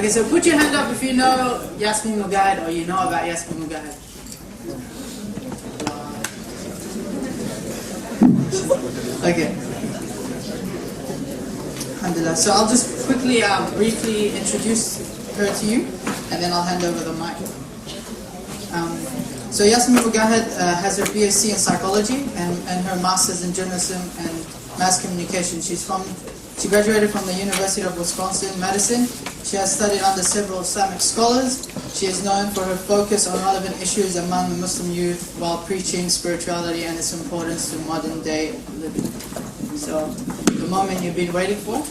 Okay, so put your hand up if you know Yasmin Mugahid or you know about Yasmin Mugahid. Okay. Alhamdulillah. So I'll just quickly, briefly introduce her to you, and then I'll hand over the mic. So Yasmin Mugahid has her BSc in psychology and her master's in journalism and mass communication. She graduated from the University of Wisconsin-Madison. She has studied under several Islamic scholars. She is known for her focus on relevant issues among the Muslim youth while preaching spirituality and its importance to modern day living. So, the moment you've been waiting for.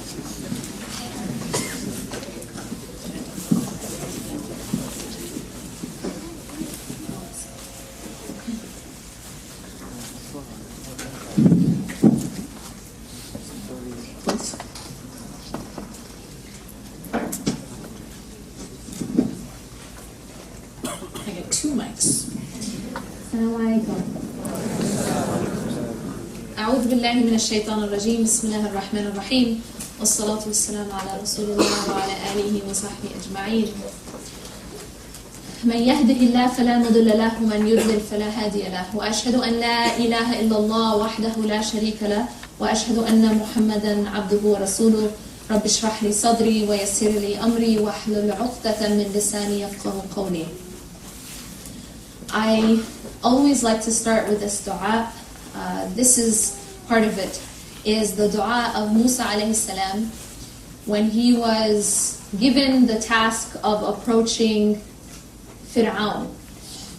أعوذ بالله من الشيطان الرجيم بسم الله الرحمن الرحيم والصلاة والسلام على رسول الله وعلى آله وصحبه أجمعين من يهده الله فلا مضل له ومن يضلل فلا هادي له وأشهد أن لا إله إلا الله وحده لا شريك له وأشهد أن محمدا عبده ورسوله رب اشرح لي صدري ويسر لي أمري واحلل عقدة من لساني يفقهوا قولي. I always like to start with this dua. This is part of it, is the dua of Musa alayhi salam when he was given the task of approaching Fir'aun.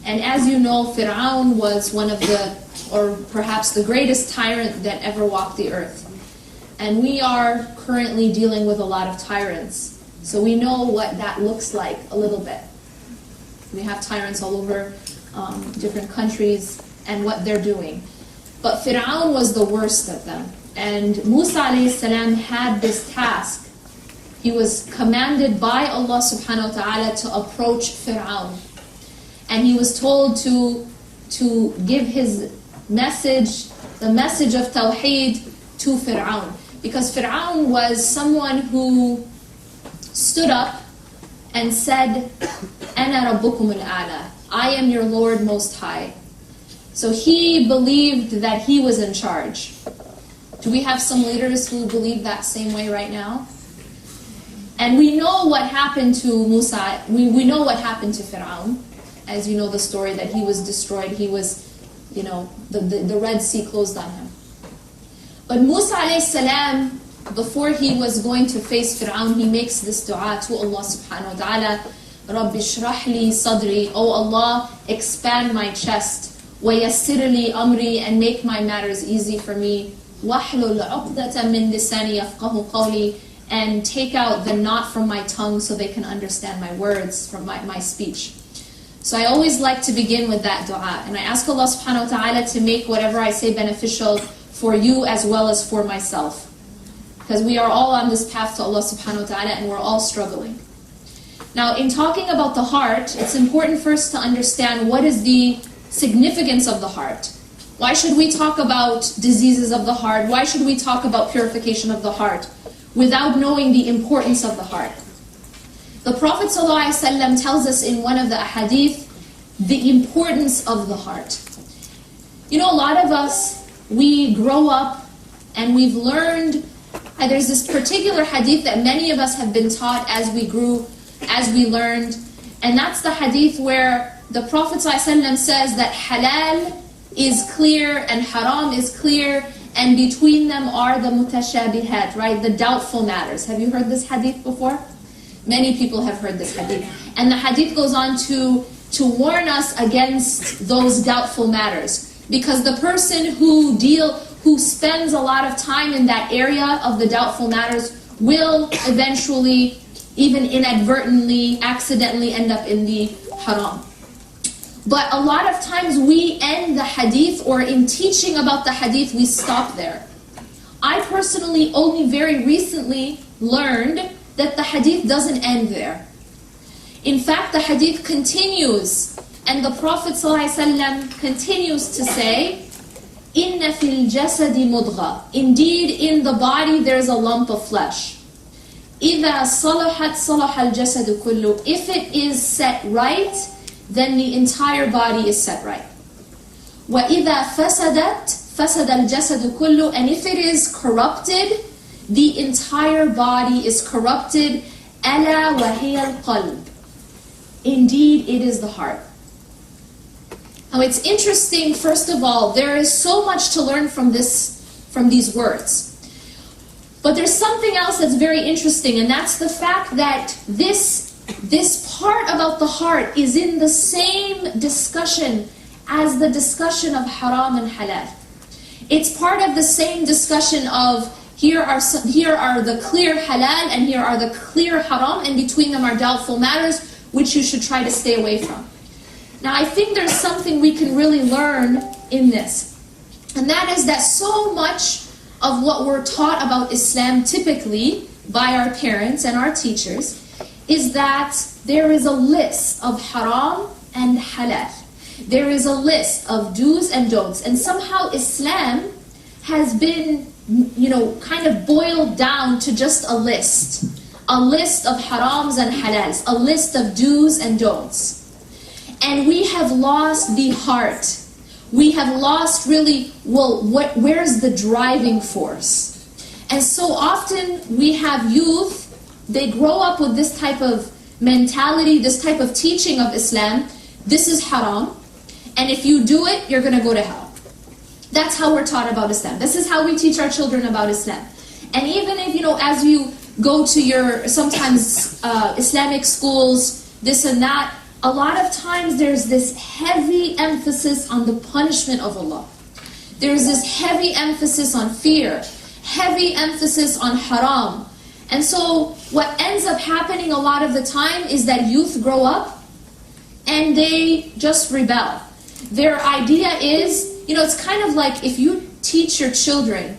And as you know, Fir'aun was one of the, or perhaps the greatest tyrant that ever walked the earth. And we are currently dealing with a lot of tyrants. So we know what that looks like a little bit. We have tyrants all over different countries and what they're doing. But Fir'aun was the worst of them. And Musa alayhi salam had this task. He was commanded by Allah subhanahu wa ta'ala to approach Fir'aun. And he was told to give his message, the message of Tawheed to Fir'aun. Because Fir'aun was someone who stood up and said, أَنَا رَبُّكُمُ الْأَعْلَى, I am your Lord Most High. So he believed that he was in charge. Do we have some leaders who believe that same way right now? And we know what happened to Musa, we know what happened to Fir'aun. As you know the story, that he was destroyed, he was, the Red Sea closed on him. But Musa alayhi salam, before he was going to face Fir'aun, he makes this dua to Allah subhanahu wa ta'ala, Rabbi shrah li sadri, Oh Allah, expand my chest, وَيَسِّرْ لِي أَمْرِي, and make my matters easy for me, وَاحْلُلْ عُقْدَةً مِّن لِسَانِي يَفْقَهُ قَوْلِي, and take out the knot from my tongue so they can understand my words, from my speech. So I always like to begin with that dua, and I ask Allah subhanahu wa ta'ala to make whatever I say beneficial for you as well as for myself. Because we are all on this path to Allah subhanahu wa ta'ala and we're all struggling. Now, in talking about the heart, it's important first to understand what is the significance of the heart. Why should we talk about diseases of the heart? Why should we talk about purification of the heart without knowing the importance of the heart? The Prophet ﷺ tells us in one of the ahadith the importance of the heart. You know, a lot of us, we grow up and we've learned, there's this particular hadith that many of us have been taught as we grew, as we learned, and that's the hadith where the Prophet ﷺ says that halal is clear and haram is clear, and between them are the mutashabihat, right? The doubtful matters. Have you heard this hadith before? Many people have heard this hadith. And the hadith goes on to warn us against those doubtful matters. Because the person who spends a lot of time in that area of the doubtful matters will eventually, even inadvertently, accidentally end up in the haram. But a lot of times we end the hadith, or in teaching about the hadith, we stop there. I personally only very recently learned that the hadith doesn't end there. In fact, the hadith continues, and the Prophet ﷺ continues to say, إِنَّ فِي الْجَسَدِ مُضْغَةٍ, indeed in the body there's a lump of flesh. إِذَا صَلَحَتْ صَلَحَ الْجَسَدُ كُلُّهُ. If it is set right, then the entire body is set right. وَإِذَا فَسَدَتْ فَسَدَ الْجَسَدُ كُلُّهُ. And if it is corrupted, the entire body is corrupted. أَلَا وَهِيَ الْقَلْبِ. Indeed, it is the heart. Now it's interesting, first of all, there is so much to learn from these words. But there's something else that's very interesting, and that's the fact that this part about the heart is in the same discussion as the discussion of haram and halal. It's part of the same discussion of here are the clear halal and here are the clear haram, and between them are doubtful matters which you should try to stay away from. Now I think there's something we can really learn in this, and that is that so much of what we're taught about Islam typically by our parents and our teachers is that there is a list of haram and halal. There is a list of do's and don'ts, and somehow Islam has been, kind of boiled down to just a list of harams and halals, a list of do's and don'ts. And we have lost the heart. We have lost really, where's the driving force? And so often we have youth, they grow up with this type of mentality, this type of teaching of Islam. This is haram, and if you do it, you're going to go to hell. That's how we're taught about Islam. This is how we teach our children about Islam. And even if, as you go to your, sometimes Islamic schools, this and that, a lot of times there's this heavy emphasis on the punishment of Allah. There's this heavy emphasis on fear, heavy emphasis on haram. And so what ends up happening a lot of the time is that youth grow up and they just rebel. Their idea is, it's kind of like if you teach your children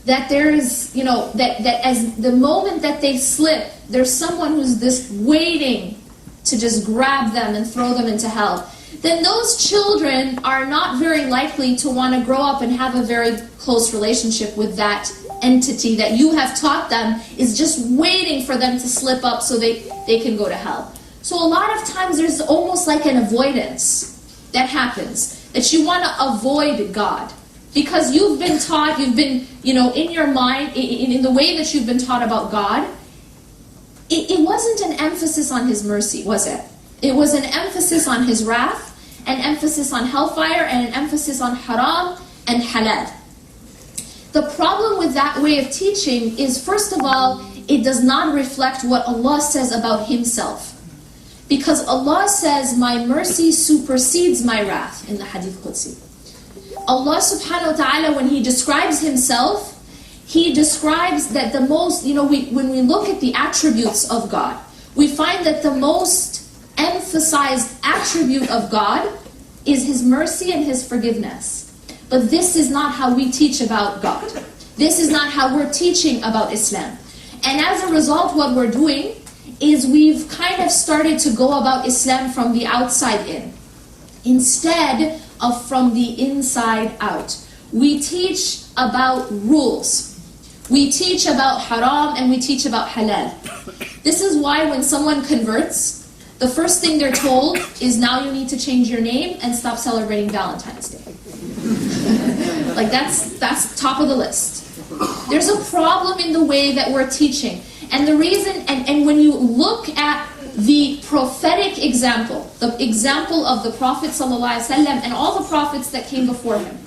that there is, that as the moment that they slip, there's someone who's just waiting to just grab them and throw them into hell, then those children are not very likely to want to grow up and have a very close relationship with that entity that you have taught them is just waiting for them to slip up so they can go to hell. So a lot of times there's almost like an avoidance that happens, that you want to avoid God. Because you've been taught, in your mind, in the way that you've been taught about God, it wasn't an emphasis on His mercy, was it? It was an emphasis on His wrath, an emphasis on hellfire, and an emphasis on haram and halal. The problem with that way of teaching is, first of all, it does not reflect what Allah says about Himself. Because Allah says, my mercy supersedes my wrath, in the Hadith Qudsi. Allah subhanahu wa ta'ala, when He describes Himself, He describes that the most, when we look at the attributes of God, we find that the most emphasized attribute of God is His mercy and His forgiveness. But this is not how we teach about God. This is not how we're teaching about Islam. And as a result, what we're doing is we've kind of started to go about Islam from the outside in, instead of from the inside out. We teach about rules. We teach about haram and we teach about halal. This is why when someone converts, the first thing they're told is now you need to change your name and stop celebrating Valentine's Day. Like that's top of the list. There's a problem in the way that we're teaching. And the reason, and when you look at the prophetic example, the example of the Prophet ﷺ and all the prophets that came before him,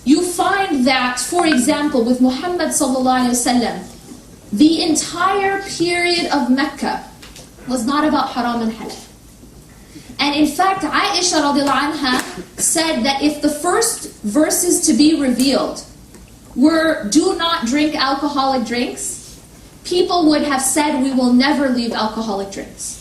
you find that, for example, with Muhammad ﷺ, the entire period of Mecca was not about haram and halal. And in fact, Aisha radiallahu anha said that if the first verses to be revealed were, do not drink alcoholic drinks, people would have said, we will never leave alcoholic drinks.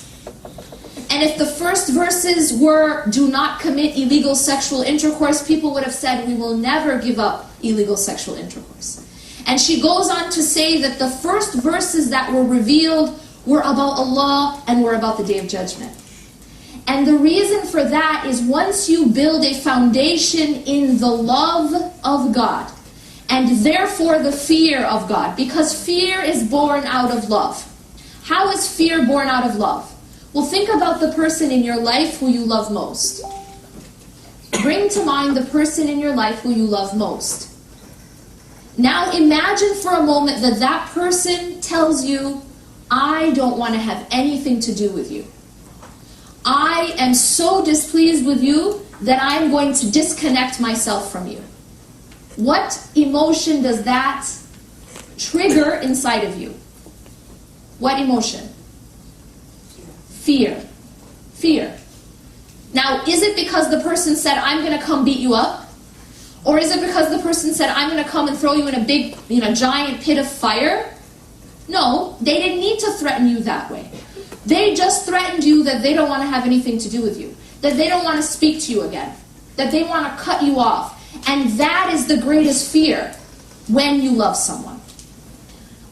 And if the first verses were, do not commit illegal sexual intercourse, people would have said, we will never give up illegal sexual intercourse. And she goes on to say that the first verses that were revealed were about Allah and were about the Day of Judgment. And the reason for that is once you build a foundation in the love of God, And therefore the fear of God, because fear is born out of love. How is fear born out of love? Well, think about the person in your life who you love most. Bring to mind the person in your life who you love most. Now imagine for a moment that that person tells you, I don't want to have anything to do with you. I am so displeased with you that I'm going to disconnect myself from you. What emotion does that trigger inside of you? What emotion? Fear. Fear. Now, is it because the person said, I'm going to come beat you up? Or is it because the person said, I'm going to come and throw you in a big, giant pit of fire? No, they didn't need to threaten you that way. They just threatened you that they don't want to have anything to do with you, that they don't want to speak to you again, that they want to cut you off. And that is the greatest fear when you love someone.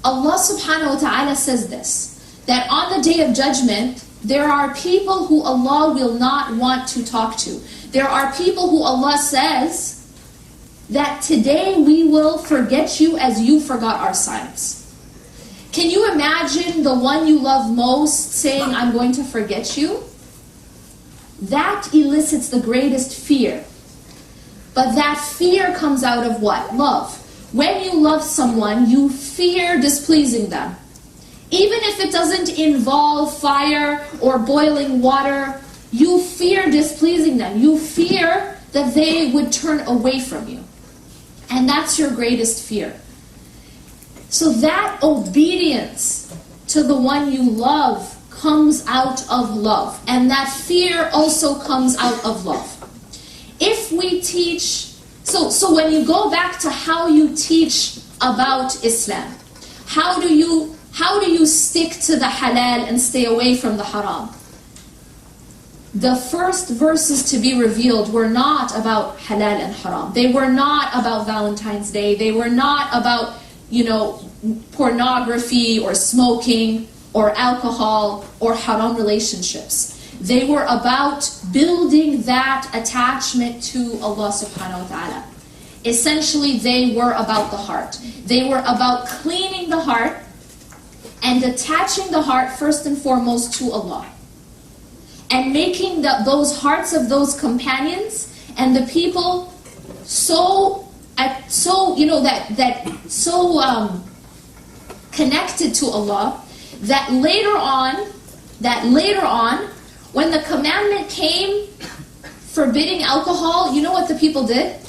Allah subhanahu wa ta'ala says this, that on the day of judgment, there are people who Allah will not want to talk to. There are people who Allah says that today we will forget you as you forgot our silence. Can you imagine the one you love most saying, I'm going to forget you? That elicits the greatest fear. But that fear comes out of what? Love. When you love someone, you fear displeasing them. Even if it doesn't involve fire or boiling water, you fear displeasing them. You fear that they would turn away from you. And that's your greatest fear. So that obedience to the one you love comes out of love. And that fear also comes out of love. If we teach, so when you go back to how you teach about Islam, how do you stick to the halal and stay away from the haram? The first verses to be revealed were not about halal and haram. They were not about Valentine's Day. They were not about, pornography or smoking or alcohol or haram relationships. They were about building that attachment to Allah subhanahu wa ta'ala. Essentially, they were about the heart. They were about cleaning the heart and attaching the heart first and foremost to Allah. And making those hearts of those companions and the people connected to Allah that later on, when the commandment came forbidding alcohol, you know what the people did?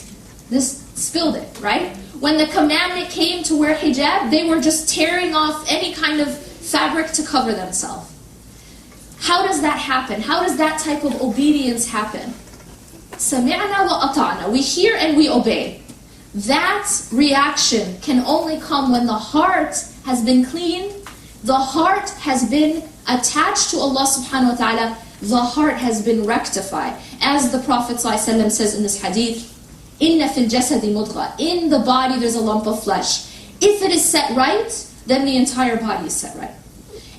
This spilled it, right? When the commandment came to wear hijab, they were just tearing off any kind of fabric to cover themselves. How does that happen? How does that type of obedience happen? Sami'na wa ata'na. We hear and we obey. That reaction can only come when the heart has been cleaned, the heart has been attached to Allah subhanahu wa ta'ala, the heart has been rectified. As the Prophet ﷺ says in this hadith, Inna fil jasadi mudgha. In the body there's a lump of flesh. If it is set right, then the entire body is set right.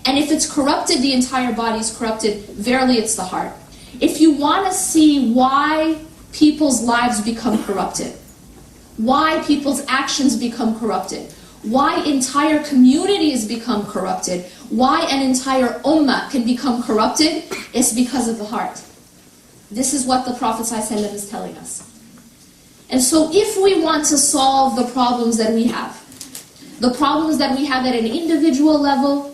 And if it's corrupted, the entire body is corrupted. Verily, it's the heart. If you want to see why people's lives become corrupted, why people's actions become corrupted, why entire communities become corrupted, why an entire ummah can become corrupted, it's because of the heart. This is what the Prophet ﷺ is telling us. And so if we want to solve the problems that we have at an individual level,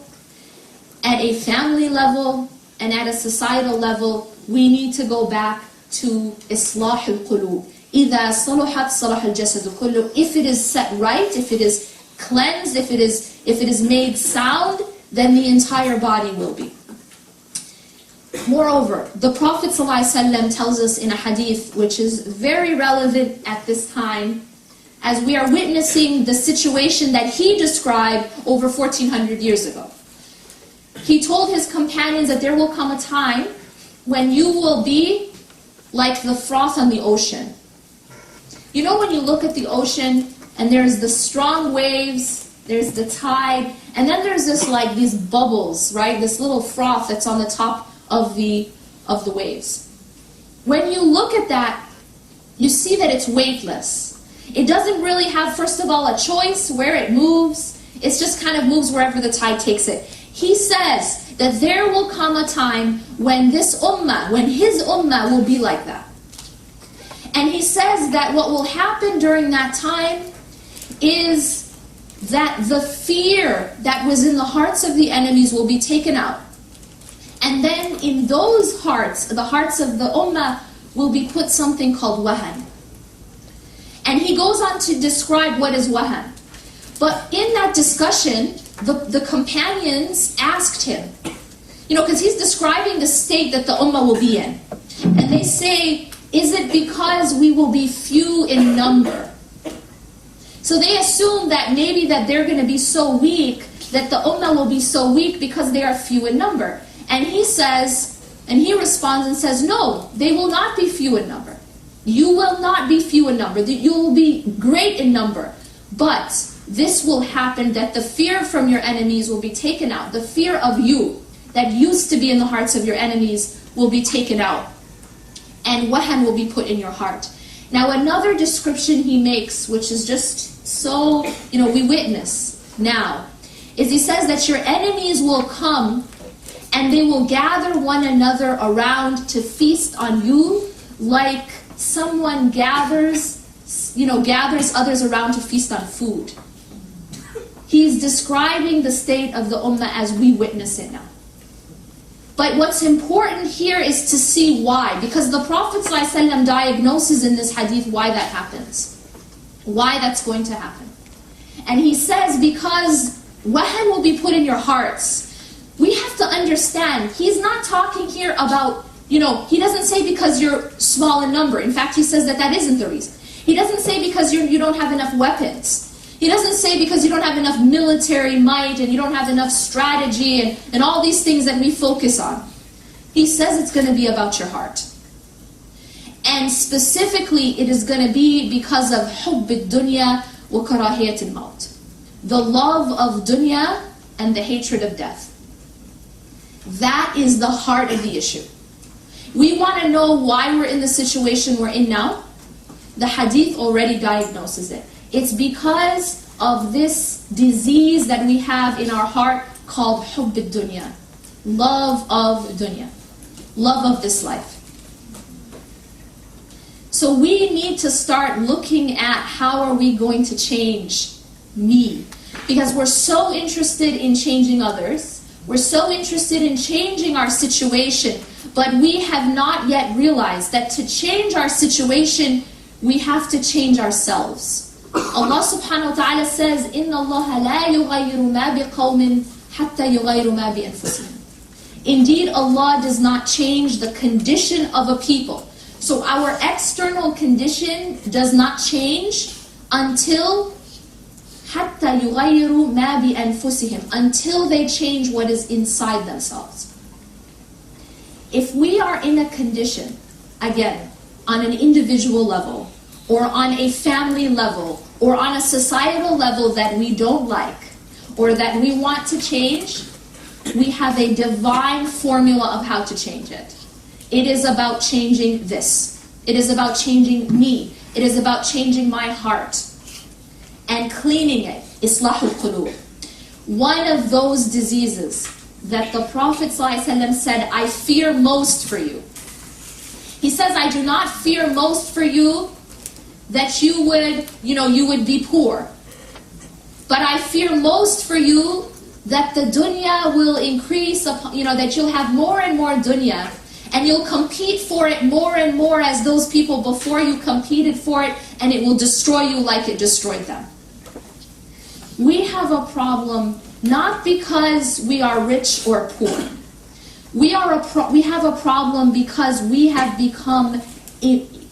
at a family level, and at a societal level, we need to go back to Islah al-Qulub. إِذَا صَلُحَتْ صَلَحَ الْجَسَدُ كُلُّهُ. If it is set right, if it is cleansed, if it is made sound, then the entire body will be. Moreover, the Prophet ﷺ tells us in a hadith which is very relevant at this time, as we are witnessing the situation that he described over 1400 years ago. He told his companions that there will come a time when you will be like the froth on the ocean. You know when you look at the ocean and there's the strong waves, there's the tide, and then there's these bubbles, right? This little froth that's on the top of the waves. When you look at that, you see that it's weightless. It doesn't really have, first of all, a choice where it moves. It just kind of moves wherever the tide takes it. He says that there will come a time when this ummah, when his ummah will be like that. And he says that what will happen during that time is that the fear that was in the hearts of the enemies will be taken out. And then in those hearts, the hearts of the ummah, will be put something called wahan. And he goes on to describe what is wahan. But in that discussion, the companions asked him, because he's describing the state that the ummah will be in. And they say, is it because we will be few in number? So they assume that maybe that they're going to be so weak, that the ummah will be so weak because they are few in number. And he says, and he responds and says, no, they will not be few in number. You will not be few in number. You will be great in number. But this will happen, that the fear from your enemies will be taken out. The fear of you that used to be in the hearts of your enemies will be taken out. And wahan will be put in your heart. Now another description he makes, which is just so, we witness now, is he says that your enemies will come and they will gather one another around to feast on you like someone gathers others around to feast on food. He's describing the state of the ummah as we witness it now. But what's important here is to see why. Because the Prophet ﷺ diagnoses in this hadith why that happens. Why that's going to happen. And he says, because wahan will be put in your hearts. We have to understand, he's not talking here about, he doesn't say because you're small in number. In fact, he says that isn't the reason. He doesn't say because you don't have enough weapons. He doesn't say because you don't have enough military might and you don't have enough strategy and all these things that we focus on. He says it's going to be about your heart. And specifically, it is going to be because of hubb ad-dunya wa karahiyat al-maut. The love of dunya and the hatred of death. That is the heart of the issue. We want to know why we're in the situation we're in now. The hadith already diagnoses it. It's because of this disease that we have in our heart called hubb ad-dunya. Love of dunya. Love of this life. So we need to start looking at how are we going to change me. Because we're so interested in changing others. We're so interested in changing our situation. But we have not yet realized that to change our situation, we have to change ourselves. Allah subhanahu wa ta'ala says, إِنَّ اللَّهَ لَا يُغَيِّرُ مَا بِقَوْمٍ حَتَّى يُغَيِّرُ مَا بِأَنفُسِهِمْ. Indeed, Allah does not change the condition of a people. So our external condition does not change until حَتَّى يُغَيِّرُ مَا بِأَنفُسِهِمْ, until they change what is inside themselves. If we are in a condition, again, on an individual level, or on a family level, or on a societal level that we don't like, or that we want to change, we have a divine formula of how to change it. It is about changing this. It is about changing me. It is about changing my heart and cleaning it. Islahul qulub. One of those diseases that the Prophet ﷺ said, I fear most for you. He says, I do not fear most for you that you would be poor. But I fear most for you that the dunya will increase, that you'll have more and more dunya, and you'll compete for it more and more as those people before you competed for it, and it will destroy you like it destroyed them. We have a problem not because we are rich or poor. We have a problem because we have become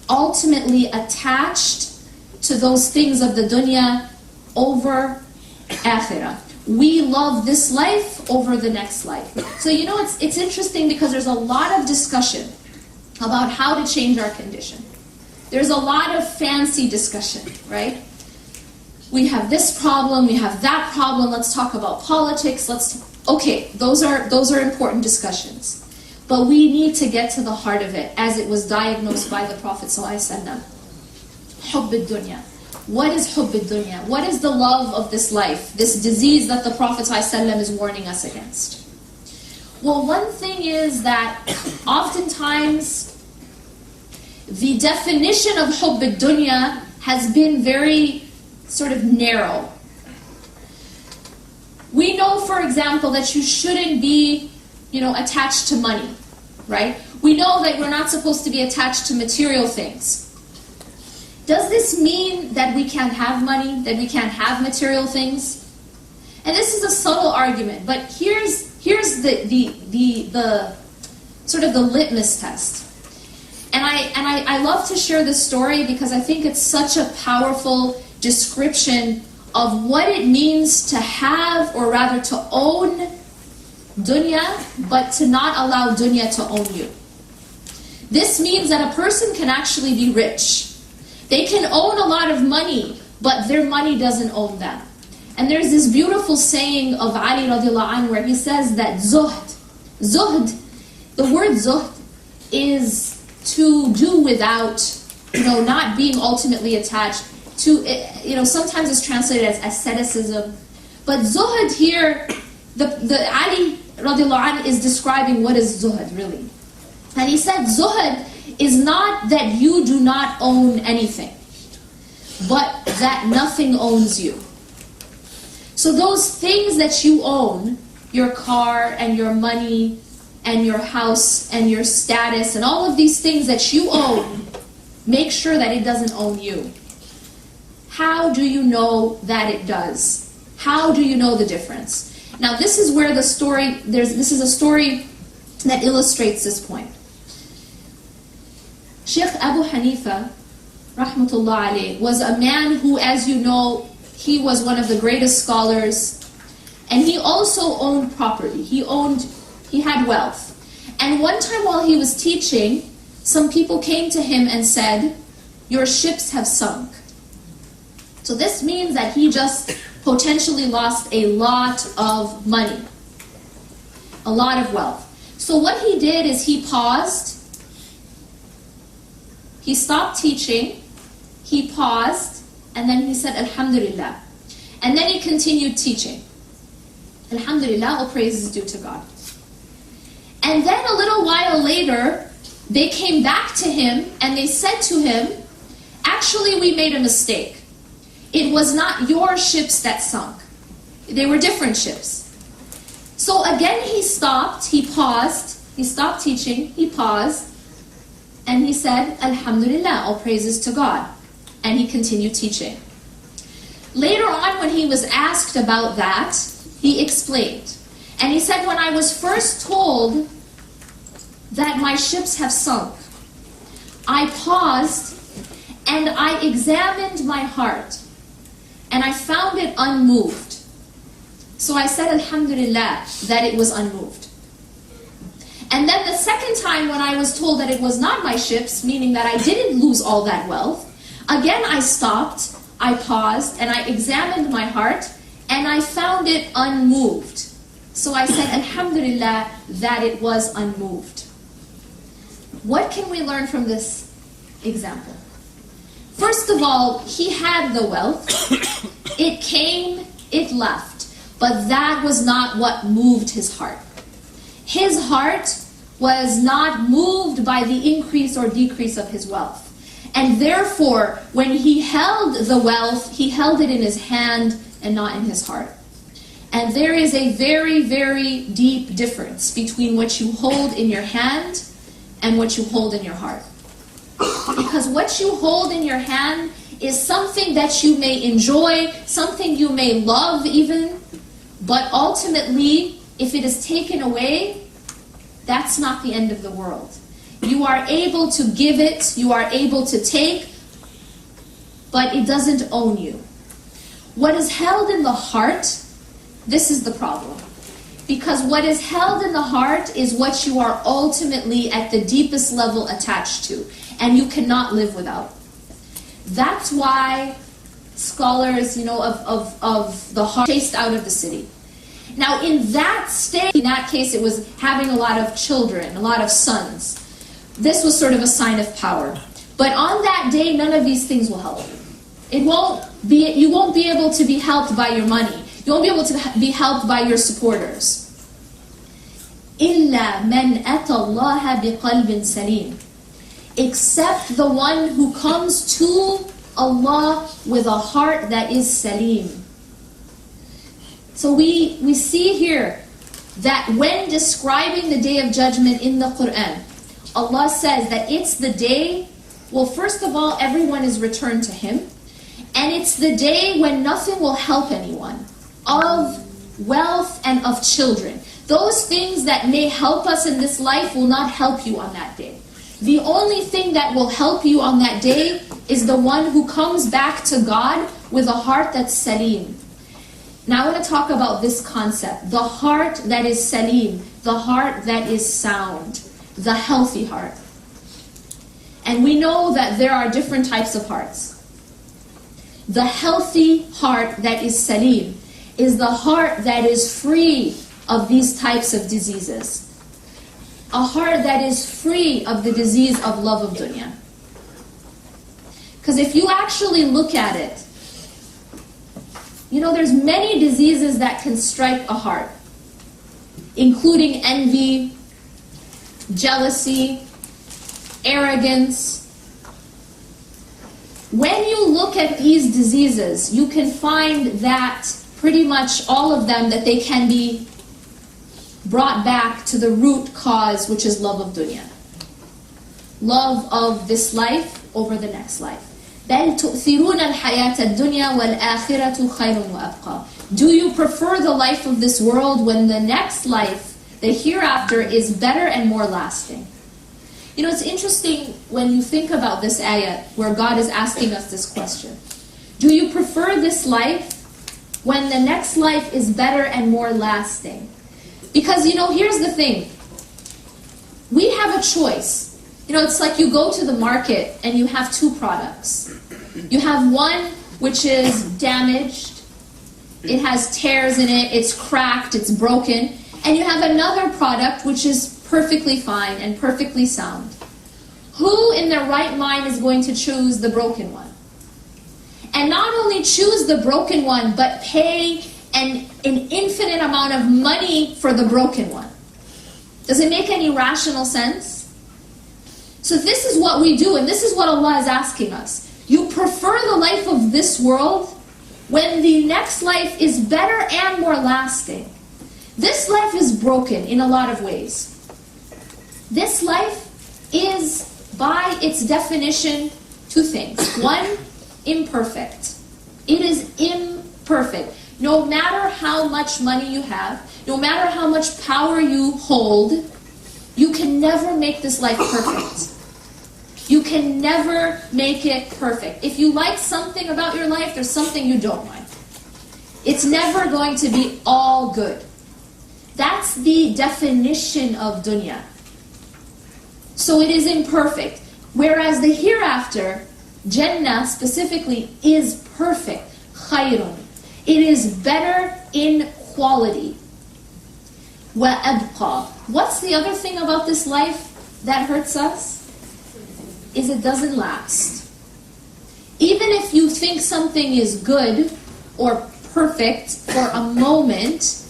ultimately attached to those things of the dunya over akhirah. We love this life over the next life. So it's interesting because there's a lot of discussion about how to change our condition. There's a lot of fancy discussion, right? We have this problem, we have that problem, let's talk about politics, okay, those are important discussions. But we need to get to the heart of it, as it was diagnosed by the Prophet ﷺ. Hubb ad-dunya. What is hubb al-dunya? What is the love of this life? This disease that the Prophet ﷺ is warning us against. Well, one thing is that oftentimes the definition of hubb al-dunya has been very sort of narrow. We know, for example, that you shouldn't be, attached to money, right? We know that we're not supposed to be attached to material things. Does this mean that we can't have money, that we can't have material things? And this is a subtle argument, but here's the sort of the litmus test. And I love to share this story because I think it's such a powerful description of what it means to have, or rather to own dunya, but to not allow dunya to own you. This means that a person can actually be rich. They can own a lot of money, but their money doesn't own them. And there's this beautiful saying of Ali radiallahu anhu where he says that zuhd, the word zuhd is to do without, not being ultimately attached to, sometimes it's translated as asceticism. But zuhd here, the Ali radiallahu anhu is describing what is zuhd really. And he said zuhd is not that you do not own anything, but that nothing owns you. So those things that you own, your car and your money and your house and your status and all of these things that you own, make sure that it doesn't own you. How do you know that it does? How do you know the difference? Now this is where this is a story that illustrates this point. Sheikh Abu Hanifa, rahmatullah alayh, was a man who, as you know, he was one of the greatest scholars, and he also owned property. He had wealth. And one time while he was teaching, some people came to him and said, "Your ships have sunk." So this means that he just potentially lost a lot of money, a lot of wealth. So what he did is he paused. He stopped teaching, he paused, and then he said, Alhamdulillah. And then he continued teaching. Alhamdulillah, all praise is due to God. And then a little while later, they came back to him and they said to him, actually we made a mistake. It was not your ships that sunk. They were different ships. So again he stopped, he paused, he stopped teaching, he paused, and he said, Alhamdulillah, all praises to God. And he continued teaching. Later on, when he was asked about that, he explained. And he said, when I was first told that my ships have sunk, I paused and I examined my heart and I found it unmoved. So I said, Alhamdulillah, that it was unmoved. And then the second time when I was told that it was not my ships, meaning that I didn't lose all that wealth, again I stopped, I paused, and I examined my heart, and I found it unmoved. So I said, Alhamdulillah, that it was unmoved. What can we learn from this example? First of all, he had the wealth. It came, it left. But that was not what moved his heart. His heart was not moved by the increase or decrease of his wealth. And therefore, when he held the wealth, he held it in his hand and not in his heart. And there is a very, very deep difference between what you hold in your hand and what you hold in your heart. Because what you hold in your hand is something that you may enjoy, something you may love even, but ultimately, if it is taken away, that's not the end of the world. You are able to give it, you are able to take, but it doesn't own you. What is held in the heart, this is the problem. Because what is held in the heart is what you are ultimately at the deepest level attached to, and you cannot live without. That's why scholars, of the heart chased out of the city. Now in that state, in that case it was having a lot of children, a lot of sons. This was sort of a sign of power. But on that day, none of these things will help you. You won't be able to be helped by your money. You won't be able to be helped by your supporters. إِلَّا مَنْ أَتَى اللَّهَ بِقَلْبٍ سَلِيمٍ. Except the one who comes to Allah with a heart that is salim. So we see here that when describing the Day of Judgment in the Quran, Allah says that it's the day, well, first of all, everyone is returned to Him, and it's the day when nothing will help anyone, of wealth and of children. Those things that may help us in this life will not help you on that day. The only thing that will help you on that day is the one who comes back to God with a heart that's salim. Now I want to talk about this concept, the heart that is salim, the heart that is sound, the healthy heart. And we know that there are different types of hearts. The healthy heart that is salim is the heart that is free of these types of diseases. A heart that is free of the disease of love of dunya. Because if you actually look at it, you know, there's many diseases that can strike a heart, including envy, jealousy, arrogance. When you look at these diseases, you can find that pretty much all of them, that they can be brought back to the root cause, which is love of dunya. Love of this life over the next life. بَلْ تُؤْثِرُونَ الْحَيَاةَ الدُّنْيَا وَالْآخِرَةُ خَيْرٌ وَأَبْقَى. Do you prefer the life of this world when the next life, the hereafter, is better and more lasting? You know, it's interesting when you think about this ayah where God is asking us this question. Do you prefer this life when the next life is better and more lasting? Because, you know, here's the thing. We have a choice. You know, it's like you go to the market and you have two products. You have one which is damaged. It has tears in it. It's cracked. It's broken. And you have another product which is perfectly fine and perfectly sound. Who in their right mind is going to choose the broken one? And not only choose the broken one, but pay an infinite amount of money for the broken one. Does it make any rational sense? So this is what we do, and this is what Allah is asking us. You prefer the life of this world when the next life is better and more lasting. This life is broken in a lot of ways. This life is, by its definition, two things. One, imperfect. It is imperfect. No matter how much money you have, no matter how much power you hold, you can never make this life perfect. You can never make it perfect. If you like something about your life, there's something you don't like. It's never going to be all good. That's the definition of dunya. So it is imperfect. Whereas the hereafter, Jannah specifically, is perfect. Khayrun. It is better in quality. وَأَبْقَى. What's the other thing about this life that hurts us? Is it doesn't last. Even if you think something is good or perfect for a moment,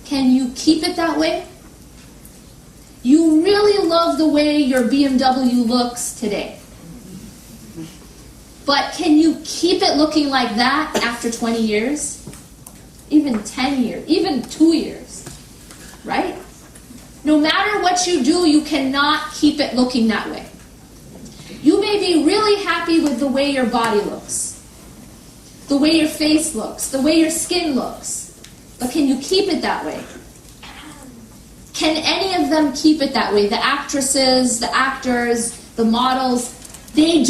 can you keep it that way? You really love the way your BMW looks today. But can you keep it looking like that after 20 years? Even 10 years, even 2 years, right? No matter what you do, you cannot keep it looking that way. You may be really happy with the way your body looks, the way your face looks, the way your skin looks, but can you keep it that way? Can any of them keep it that way? The actresses, the actors, the models, they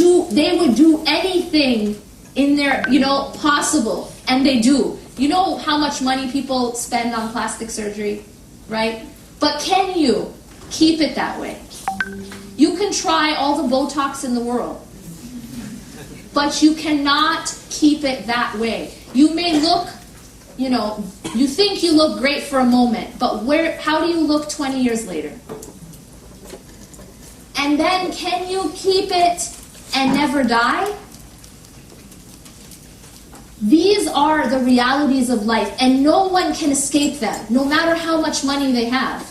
would do anything in their, possible, and they do. You know how much money people spend on plastic surgery, right? But can you keep it that way? You can try all the Botox in the world, but you cannot keep it that way. You may look, you think you look great for a moment, but how do you look 20 years later? And then can you keep it and never die? These are the realities of life, and no one can escape them, no matter how much money they have.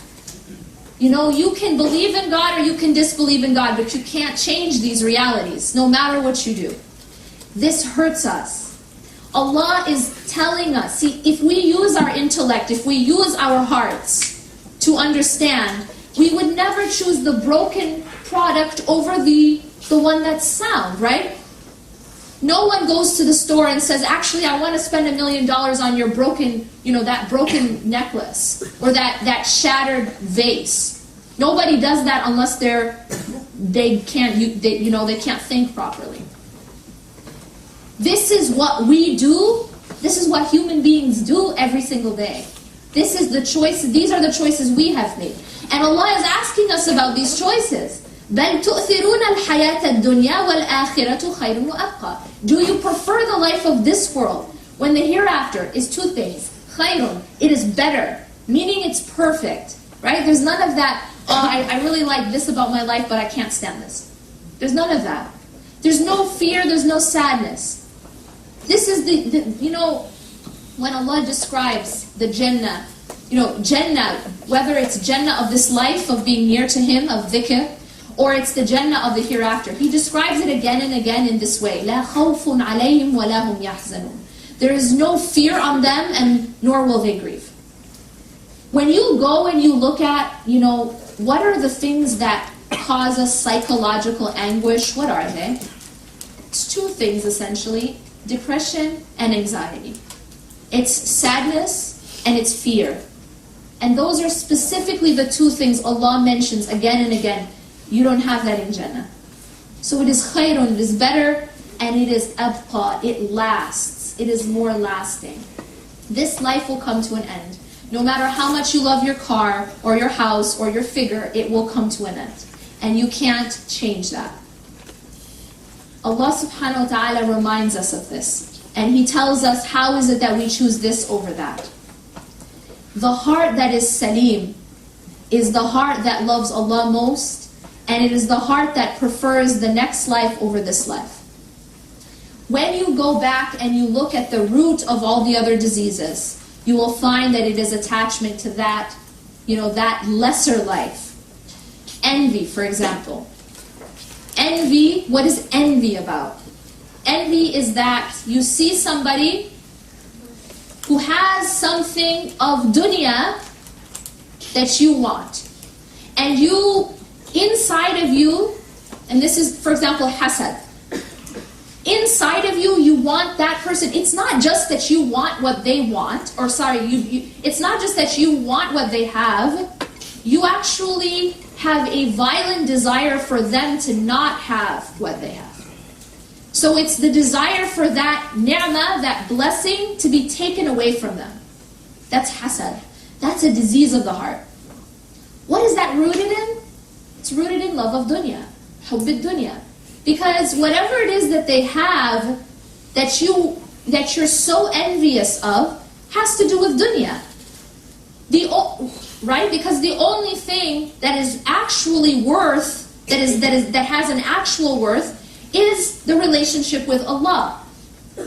You know, you can believe in God or you can disbelieve in God, but you can't change these realities, no matter what you do. This hurts us. Allah is telling us, see, if we use our intellect, if we use our hearts to understand, we would never choose the broken product over the one that's sound, right? No one goes to the store and says, actually, I want to spend $1 million on your broken, that broken necklace or that shattered vase. Nobody does that unless they can't think properly. This is what we do. This is what human beings do every single day. This is the choice. These are the choices we have made. And Allah is asking us about these choices. بَلْ تُؤْثِرُونَ الْحَيَاةَ الدُّنْيَا وَالْآخِرَةُ خَيْرٌ وَأَبْقَى. Do you prefer the life of this world when the hereafter is two things? خَيْرٌ, it is better, meaning it's perfect, right? There's none of that, I really like this about my life, but I can't stand this. There's none of that. There's no fear, there's no sadness. This is when Allah describes the Jannah, Jannah, whether it's Jannah of this life, of being near to Him, of dhikr, or it's the Jannah of the hereafter. He describes it again and again in this way. لَا خَوْفٌ عَلَيْهِمْ وَلَا هُمْ يَحْزَنُونَ. There is no fear on them, and nor will they grieve. When you go and you look at, what are the things that cause us psychological anguish, what are they? It's two things essentially: depression and anxiety. It's sadness and it's fear. And those are specifically the two things Allah mentions again and again. You don't have that in Jannah. So it is khayrun, it is better, and it is abqa, it lasts. It is more lasting. This life will come to an end. No matter how much you love your car or your house or your figure, it will come to an end. And you can't change that. Allah subhanahu wa ta'ala reminds us of this. And He tells us how is it that we choose this over that. The heart that is salim is the heart that loves Allah most, and it is the heart that prefers the next life over this life. When you go back and you look at the root of all the other diseases, you will find that it is attachment to that, that lesser life. Envy, for example. Envy, what is envy about? Envy is that you see somebody who has something of dunya that you want. And you, inside of you, and this is, for example, hasad. Inside of you, you want that person. It's not just that you want what they want, it's not just that you want what they have. You actually have a violent desire for them to not have what they have. So it's the desire for that ni'mah, that blessing, to be taken away from them. That's hasad. That's a disease of the heart. What is that rooted in? It's rooted in love of dunya, hubb dunya. Because whatever it is that they have, that you're so envious of, has to do with dunya. Right? Because the only thing that is actually worth, that has an actual worth, is the relationship with Allah.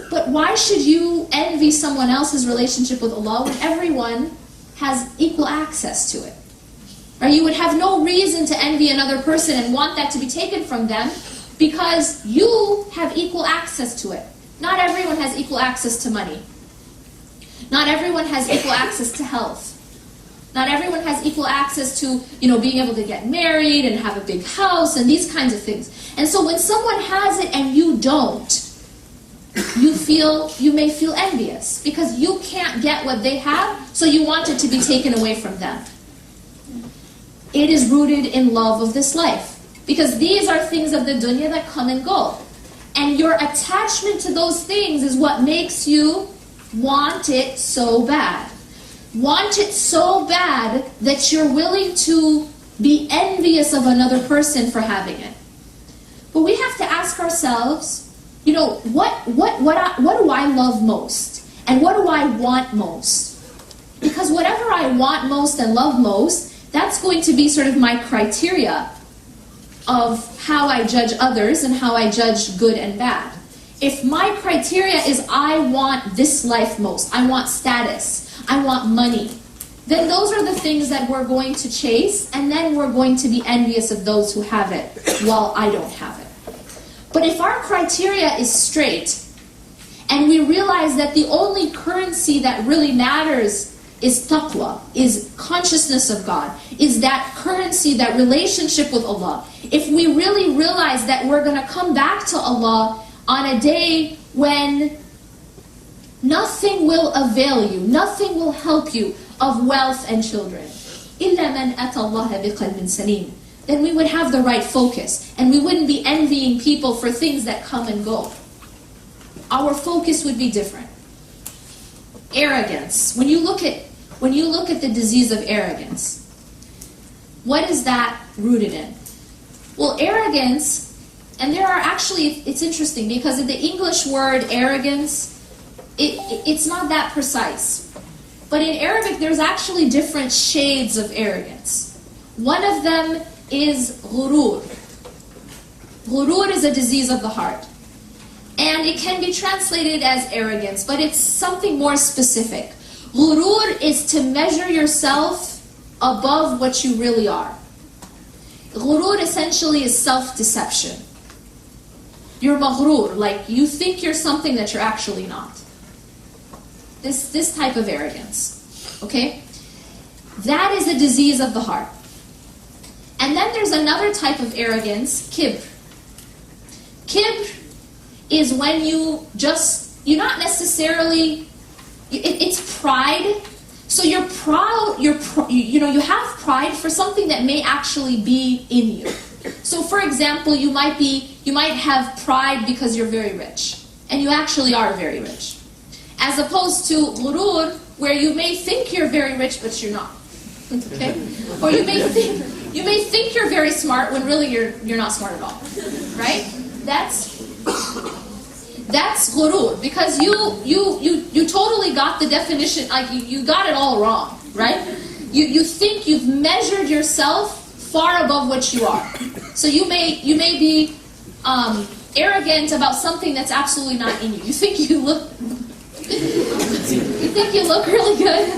But why should you envy someone else's relationship with Allah when everyone has equal access to it? Or you would have no reason to envy another person and want that to be taken from them, because you have equal access to it. Not everyone has equal access to money. Not everyone has equal access to health. Not everyone has equal access to, being able to get married and have a big house and these kinds of things. And so when someone has it and you don't, you may feel envious because you can't get what they have, so you want it to be taken away from them. It is rooted in love of this life. Because these are things of the dunya that come and go. And your attachment to those things is what makes you want it so bad. Want it so bad that you're willing to be envious of another person for having it. But we have to ask ourselves, what do I love most? And what do I want most? Because whatever I want most and love most, that's going to be sort of my criteria of how I judge others and how I judge good and bad. If my criteria is I want this life most, I want status, I want money, then those are the things that we're going to chase, and then we're going to be envious of those who have it while I don't have it. But if our criteria is straight, and we realize that the only currency that really matters is taqwa, is consciousness of God, is that currency, that relationship with Allah. If we really realize that we're going to come back to Allah on a day when nothing will avail you, nothing will help you of wealth and children, إِلَّا مَنْ أَتَى اللَّهَ بِقَلْبٍ سَلِيمٍ, then we would have the right focus, and we wouldn't be envying people for things that come and go. Our focus would be different. Arrogance. When you look at the disease of arrogance, what is that rooted in? Well, arrogance, and there are actually, it's interesting because the English word arrogance, it's not that precise. But in Arabic, there's actually different shades of arrogance. One of them is ghurur. Ghurur is a disease of the heart. And it can be translated as arrogance, but it's something more specific. Ghurur is to measure yourself above what you really are. Ghurur essentially is self-deception. You're maghrur, like you think you're something that you're actually not. This type of arrogance, okay? That is a disease of the heart. And then there's another type of arrogance, kibr. Kibr is when you're not necessarily, it's pride. So you're proud, you have pride for something that may actually be in you. So for example, you might have pride because you're very rich, and you actually are very rich. As opposed to ghurur, where you may think you're very rich, but you're not. Okay? Or you may think you're very smart when really you're not smart at all. Right? That's ghurur, because you totally got the definition, like you got it all wrong, right? You think you've measured yourself far above what you are. So you may be arrogant about something that's absolutely not in you. You think you look really good,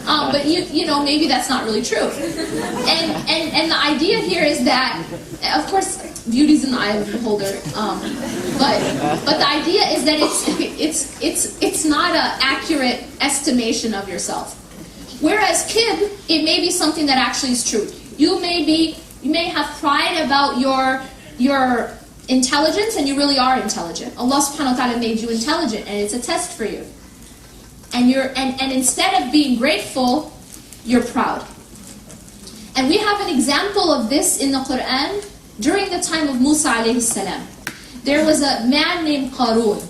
but you know maybe that's not really true. And the idea here is that, of course, beauty's in the eye of the beholder. But the idea is that it's not an accurate estimation of yourself. Whereas kibr, it may be something that actually is true. You may have pride about your intelligence, and you really are intelligent. Allah subhanahu wa ta'ala made you intelligent, and it's a test for you. And instead of being grateful, you're proud. And we have an example of this in the Quran during the time of Musa alayhi salam. There was a man named Qarun.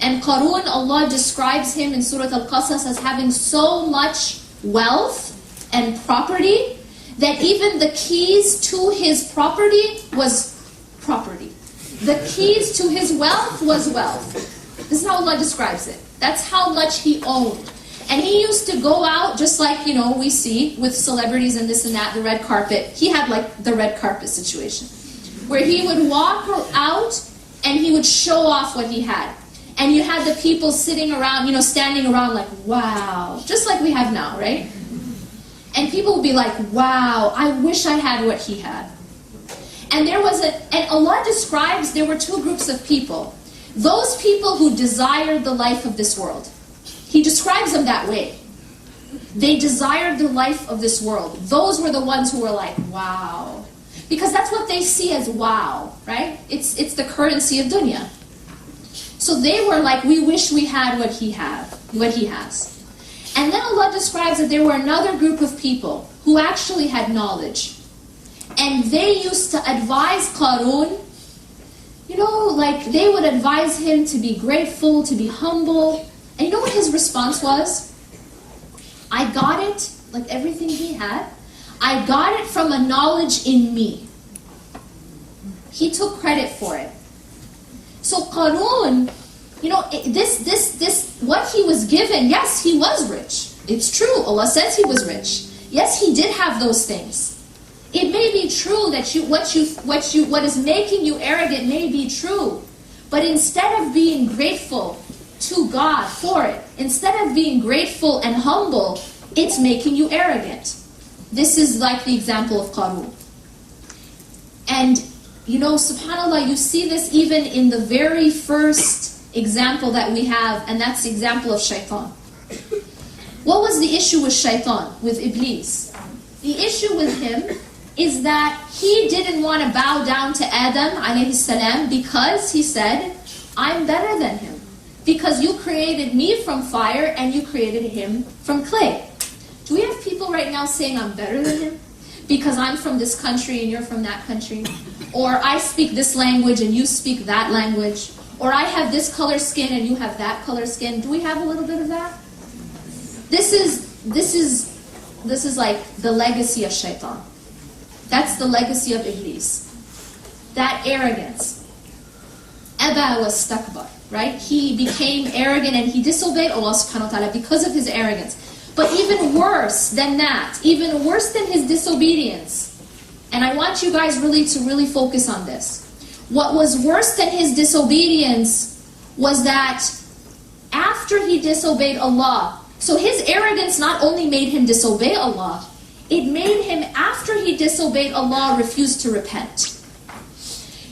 And Qarun, Allah describes him in Surah Al-Qasas as having so much wealth and property that even the keys to his property was property. The keys to his wealth was wealth. This is how Allah describes it. That's how much he owned. And he used to go out, just like, we see with celebrities and this and that, the red carpet. He had like the red carpet situation, where he would walk out and he would show off what he had. And you had the people sitting around, standing around like, wow. Just like we have now, right? And people would be like, wow, I wish I had what he had. And and Allah describes there were two groups of people. Those people who desired the life of this world. He describes them that way. They desired the life of this world. Those were the ones who were like, wow. Because that's what they see as wow, right? It's the currency of dunya. So they were like, we wish we had what he has. And then Allah describes that there were another group of people who actually had knowledge. And they used to advise Qarun, like they would advise him to be grateful, to be humble. And you know what his response was? I got it, like everything he had, I got it from a knowledge in me. He took credit for it. So Qarun, what he was given, yes, he was rich. It's true, Allah says he was rich. Yes, he did have those things. It may be true that what is making you arrogant may be true, But instead of being grateful to God for it, instead of being grateful and humble, it's making you arrogant. This is like the example of Qarun. And you know, subhanAllah, you see this even in the very first example that we have, and that's the example of shaitan. What was the issue with shaitan, with Iblis? The issue with him is that he didn't want to bow down to Adam alayhi salam because he said, I'm better than him. Because you created me from fire and you created him from clay. Do we have people right now saying I'm better than him? Because I'm from this country and you're from that country? Or I speak this language and you speak that language? Or I have this color skin and you have that color skin? Do we have a little bit of that? This is like the legacy of shaitan. That's the legacy of Iblis. That arrogance. Aba was stakbar, right? He became arrogant and he disobeyed Allah subhanahu wa ta'ala because of his arrogance. But even worse than that, even worse than his disobedience, and I want you guys to really focus on this. What was worse than his disobedience was that after he disobeyed Allah, so his arrogance not only made him disobey Allah, it made him, after he disobeyed Allah, refuse to repent.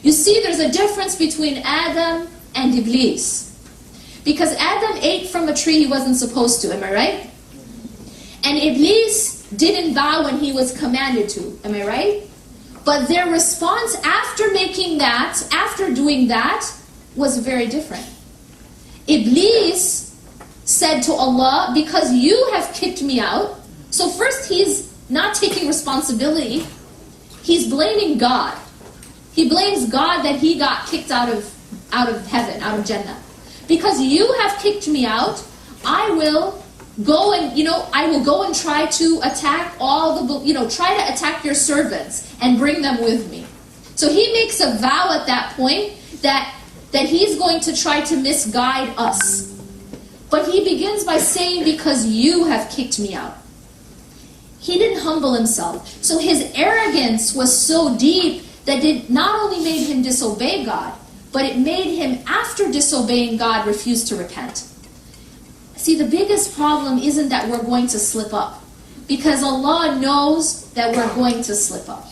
You see, there's a difference between Adam and Iblis. Because Adam ate from a tree he wasn't supposed to, am I right? And Iblis didn't bow when he was commanded to, am I right? But their response after making that, after doing that, was very different. Iblis said to Allah, because you have kicked me out, so first he's not taking responsibility, he's blaming God. He blames God that he got kicked out of heaven, out of Jannah. Because you have kicked me out, I will go and try to attack try to attack your servants and bring them with me. So he makes a vow at that point that he's going to try to misguide us. But he begins by saying, because you have kicked me out. He didn't humble himself. So his arrogance was so deep that it not only made him disobey God, but it made him, after disobeying God, refuse to repent. See, the biggest problem isn't that we're going to slip up, because Allah knows that we're going to slip up.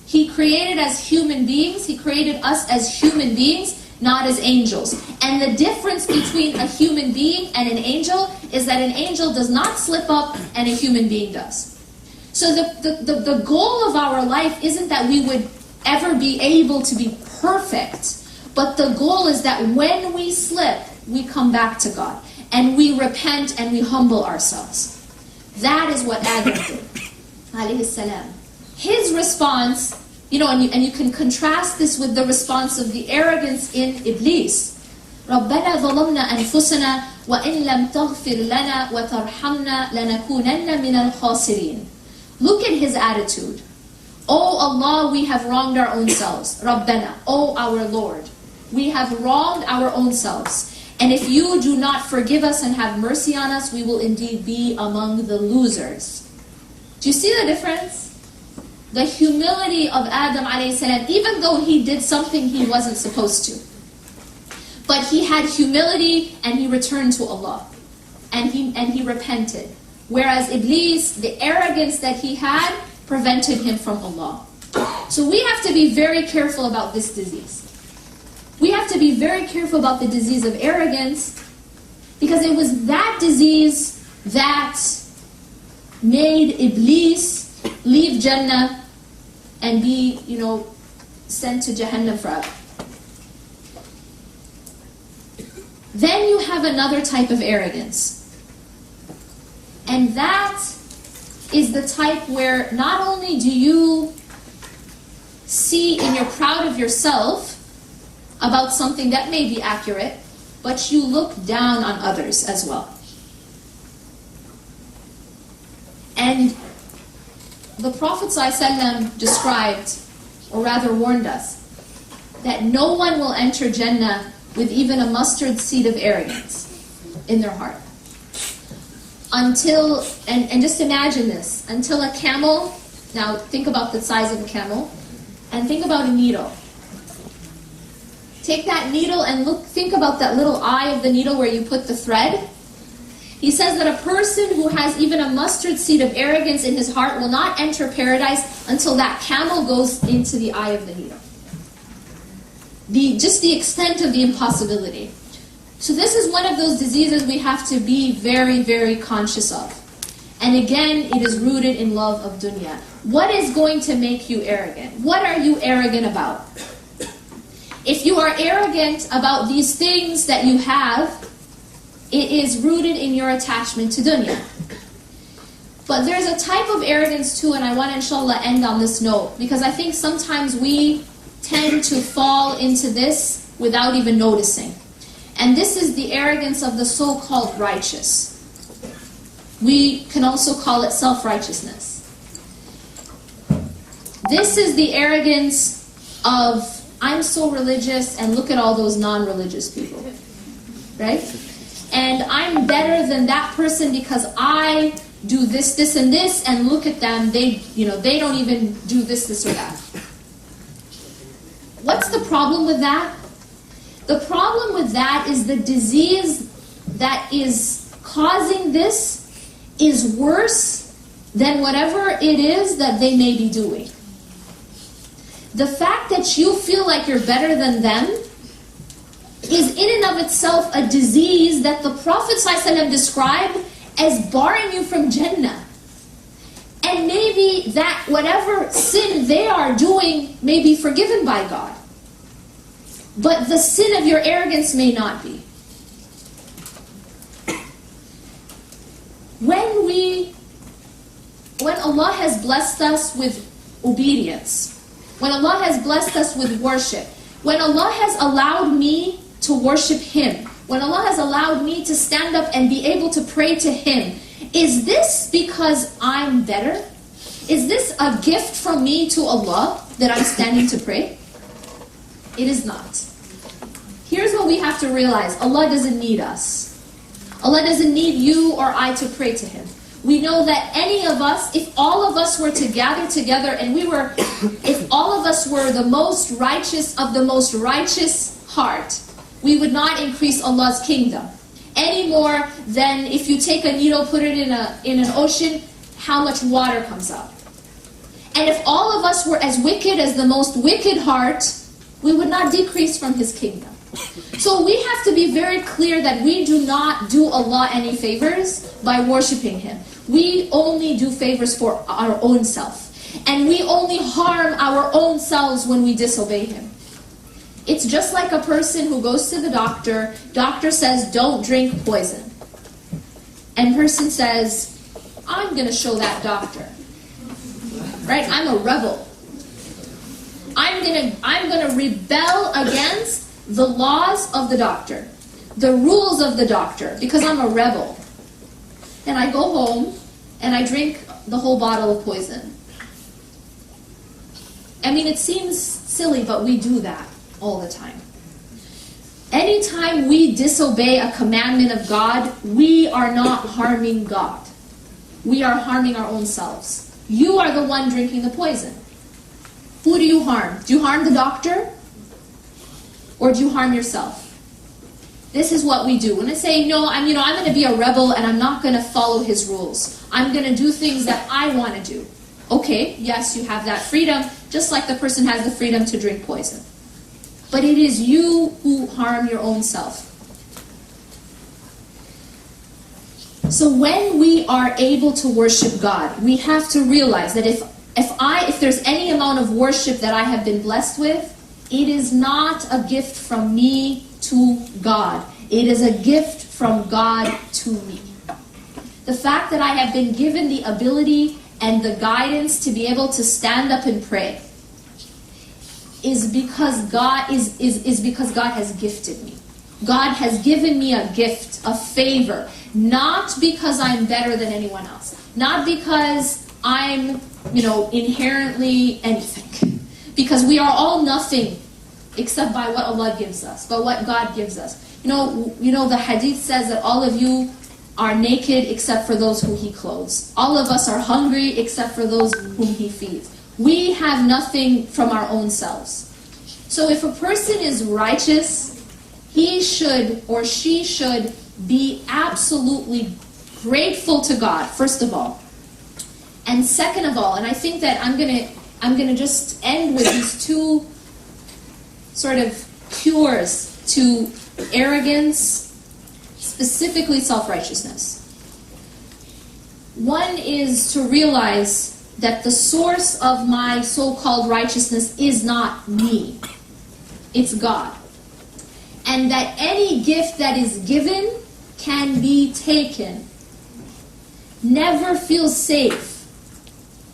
He created as human beings, He created us as human beings, not as angels. And the difference between a human being and an angel is that an angel does not slip up and a human being does. So the goal of our life isn't that we would ever be able to be perfect, but the goal is that when we slip, we come back to God. And we repent and we humble ourselves. That is what Adam did, alayhi salam. His response, and you can contrast this with the response of the arrogance in Iblis. رَبَّنَا ظَلَمْنَا أَنفُسَنَا وَإِن لَمْ تَغْفِرْ لَنَا وَتَرْحَمْنَا لَنَكُونَنَّ مِنَ الْخَاسِرِينَ. Look at his attitude. Oh Allah, we have wronged our own selves. Rabbana, oh our Lord, we have wronged our own selves. And if you do not forgive us and have mercy on us, we will indeed be among the losers. Do you see the difference? The humility of Adam alayhi salam, even though he did something he wasn't supposed to. But he had humility and he returned to Allah. And he repented. Whereas Iblis, the arrogance that he had, prevented him from Allah. So we have to be very careful about this disease. We have to be very careful about the disease of arrogance, because it was that disease that made Iblis leave Jannah and be, sent to Jahannam forever. Then you have another type of arrogance. And that is the type where not only do you see and you're proud of yourself about something that may be accurate, but you look down on others as well. And the Prophet ﷺ described, or rather warned us, that no one will enter Jannah with even a mustard seed of arrogance in their heart. Until, and just imagine this, until a camel, now think about the size of a camel, and think about a needle. Take that needle and think about that little eye of the needle where you put the thread. He says that a person who has even a mustard seed of arrogance in his heart will not enter paradise until that camel goes into the eye of the needle. Just the extent of the impossibility. So this is one of those diseases we have to be very, very conscious of. And again, it is rooted in love of dunya. What is going to make you arrogant? What are you arrogant about? If you are arrogant about these things that you have, it is rooted in your attachment to dunya. But there's a type of arrogance too, and I want to inshallah end on this note, because I think sometimes we tend to fall into this without even noticing. And this is the arrogance of the so-called righteous. We can also call it self-righteousness. This is the arrogance of, I'm so religious and look at all those non-religious people. Right? And I'm better than that person because I do this, this, and this, and look at them, they don't even do this, this, or that. What's the problem with that? The problem with that is the disease that is causing this is worse than whatever it is that they may be doing. The fact that you feel like you're better than them is in and of itself a disease that the Prophet ﷺ described as barring you from Jannah. And maybe that whatever sin they are doing may be forgiven by God. But the sin of your arrogance may not be. When Allah has blessed us with obedience, when Allah has blessed us with worship, when Allah has allowed me to worship Him, when Allah has allowed me to stand up and be able to pray to Him, is this because I'm better? Is this a gift from me to Allah that I'm standing to pray? It is not. Here's what we have to realize. Allah doesn't need us. Allah doesn't need you or I to pray to Him. We know that any of us, if all of us were to gather together and if all of us were the most righteous of the most righteous heart, we would not increase Allah's kingdom. Any more than if you take a needle, put it in an ocean, how much water comes out. And if all of us were as wicked as the most wicked heart, we would not decrease from His kingdom. So we have to be very clear that we do not do Allah any favors by worshipping Him. We only do favors for our own self. And we only harm our own selves when we disobey Him. It's just like a person who goes to the doctor. Doctor says, don't drink poison. And person says, I'm going to show that doctor. Right? I'm a rebel. I'm going to rebel against the laws of the doctor, the rules of the doctor, because I'm a rebel. And I go home and I drink the whole bottle of poison. I mean, it seems silly, but we do that all the time. Anytime we disobey a commandment of God, we are not harming God. We are harming our own selves. You are the one drinking the poison. Who do you harm? Do you harm the doctor? Or do you harm yourself? This is what we do. When I say, no, I'm going to be a rebel and I'm not going to follow His rules. I'm going to do things that I want to do. Okay, yes, you have that freedom, just like the person has the freedom to drink poison. But it is you who harm your own self. So when we are able to worship God, we have to realize that if there's any amount of worship that I have been blessed with, it is not a gift from me to God. It is a gift from God to me. The fact that I have been given the ability and the guidance to be able to stand up and pray is because God has gifted me. God has given me a gift, a favor, not because I'm better than anyone else, not because I'm, inherently anything. Because we are all nothing except by what Allah gives us, by what God gives us. The hadith says that all of you are naked except for those whom He clothes. All of us are hungry except for those whom He feeds. We have nothing from our own selves. So if a person is righteous, he should or she should be absolutely grateful to God, first of all. And second of all, and I think that I'm gonna just end with these two sort of cures to arrogance, specifically self-righteousness. One is to realize that the source of my so-called righteousness is not me. It's God. And that any gift that is given can be taken. Never feel safe.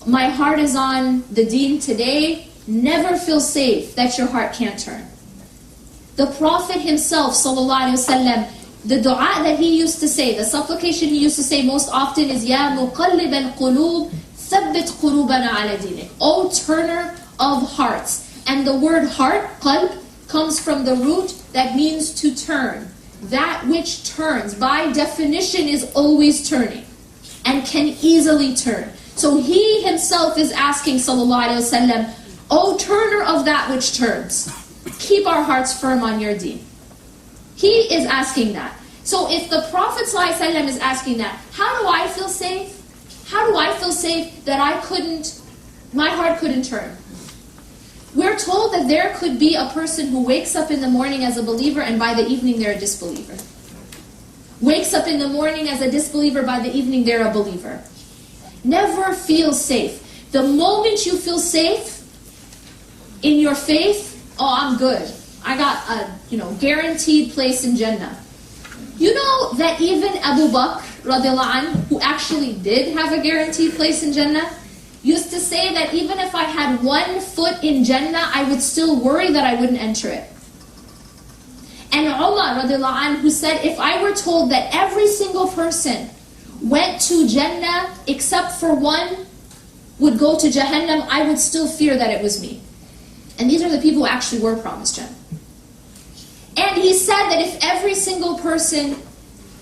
My heart is on the deen today. Never feel safe that your heart can't turn. The Prophet himself, sallallahu alaihi wasallam, the dua that he used to say, the supplication he used to say most often is, Ya muqallib al-qulub, thabbit qulubana ala dinik. O turner of hearts. And the word heart, qalb, comes from the root that means to turn. That which turns, by definition, is always turning and can easily turn. So he himself is asking, sallallahu alaihi wasallam, O turner of that which turns, keep our hearts firm on your deen. He is asking that. So if the Prophet ﷺ is asking that, how do I feel safe? How do I feel safe that my heart couldn't turn? We're told that there could be a person who wakes up in the morning as a believer and by the evening they're a disbeliever. Wakes up in the morning as a disbeliever, by the evening they're a believer. Never feel safe. The moment you feel safe in your faith, oh, I'm good. I got a guaranteed place in Jannah. You know that even Abu Bakr radiallahu anhu, who actually did have a guaranteed place in Jannah, used to say that even if I had 1 foot in Jannah, I would still worry that I wouldn't enter it. And Umar radiallahu anhu, who said, if I were told that every single person went to Jannah except for one would go to Jahannam, I would still fear that it was me. And these are the people who actually were promised Jannah. And he said that if every single person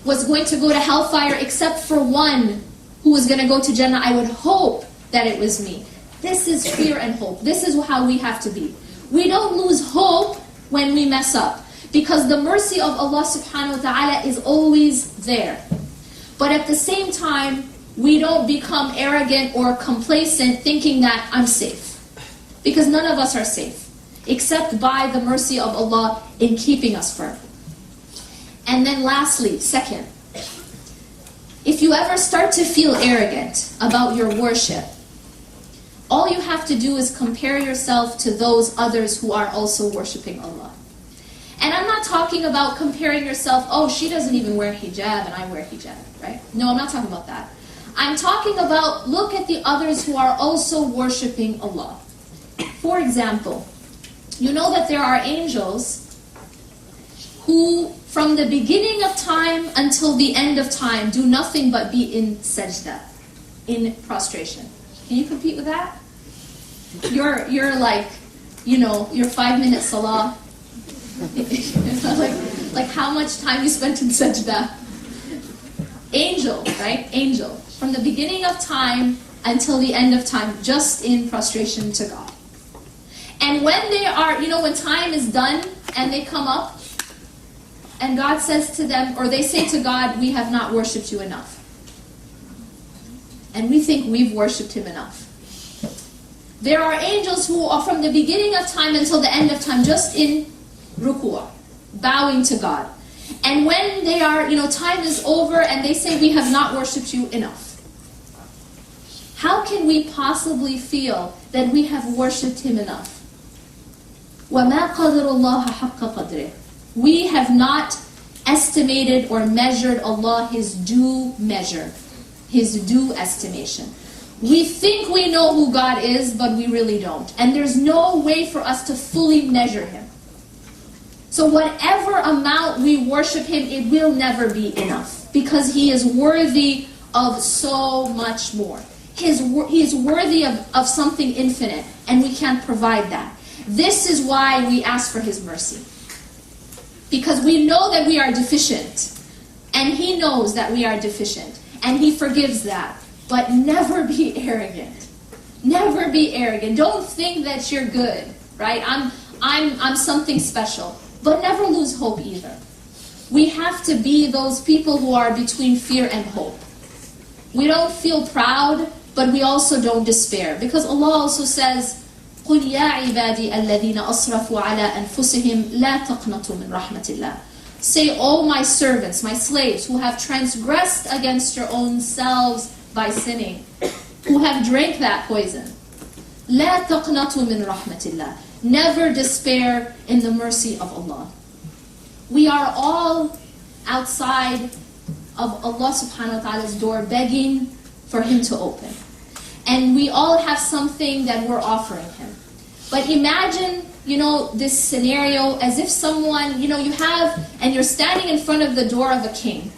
was going to go to hellfire except for one who was going to go to Jannah, I would hope that it was me. This is fear and hope. This is how we have to be. We don't lose hope when we mess up, because the mercy of Allah subhanahu wa ta'ala is always there. But at the same time, we don't become arrogant or complacent thinking that I'm safe. Because none of us are safe, except by the mercy of Allah in keeping us firm. And then lastly, second, if you ever start to feel arrogant about your worship, all you have to do is compare yourself to those others who are also worshiping Allah. And I'm not talking about comparing yourself, oh, she doesn't even wear hijab and I wear hijab, right? No, I'm not talking about that. I'm talking about, look at the others who are also worshiping Allah. For example, you know that there are angels who, from the beginning of time until the end of time, do nothing but be in sajda, in prostration. Can you compete with that? You're like, your 5-minute salah. like how much time you spent in sajda. Angel, right? Angel. From the beginning of time until the end of time, just in prostration to God. And when they are, when time is done and they come up, and God says to them, or they say to God, we have not worshipped you enough. And we think we've worshipped Him enough. There are angels who are from the beginning of time until the end of time, just in ruku', bowing to God. And when they are, time is over and they say, we have not worshipped you enough. How can we possibly feel that we have worshipped Him enough? وَمَا قَدْرُ اللَّهَ حَقَّ قَدْرِهِ. We have not estimated or measured Allah His due measure, His due estimation. We think we know who God is, but we really don't. And there's no way for us to fully measure Him. So whatever amount we worship Him, it will never be enough, because He is worthy of so much more. He is worthy of something infinite, and we can't provide that. This is why we ask for His mercy. Because we know that we are deficient, and He knows that we are deficient, and He forgives that. But never be arrogant. Never be arrogant. Don't think that you're good, right? I'm something special. But never lose hope either. We have to be those people who are between fear and hope. We don't feel proud, but we also don't despair. Because Allah also says, قُلْ يَا عِبَادِي الَّذِينَ أَصْرَفُوا عَلَىٰ أَنفُسِهِمْ لَا تَقْنَطُوا مِنْ رَحْمَةِ اللَّهِ. Say, O my servants, my slaves, who have transgressed against your own selves by sinning, who have drank that poison. لَا تَقْنَطُوا مِنْ رَحْمَةِ اللَّهِ. Never despair in the mercy of Allah. We are all outside of Allah subhanahu wa ta'ala's door begging for Him to open. And we all have something that we're offering Him. But imagine, this scenario as if someone, you're standing in front of the door of a king.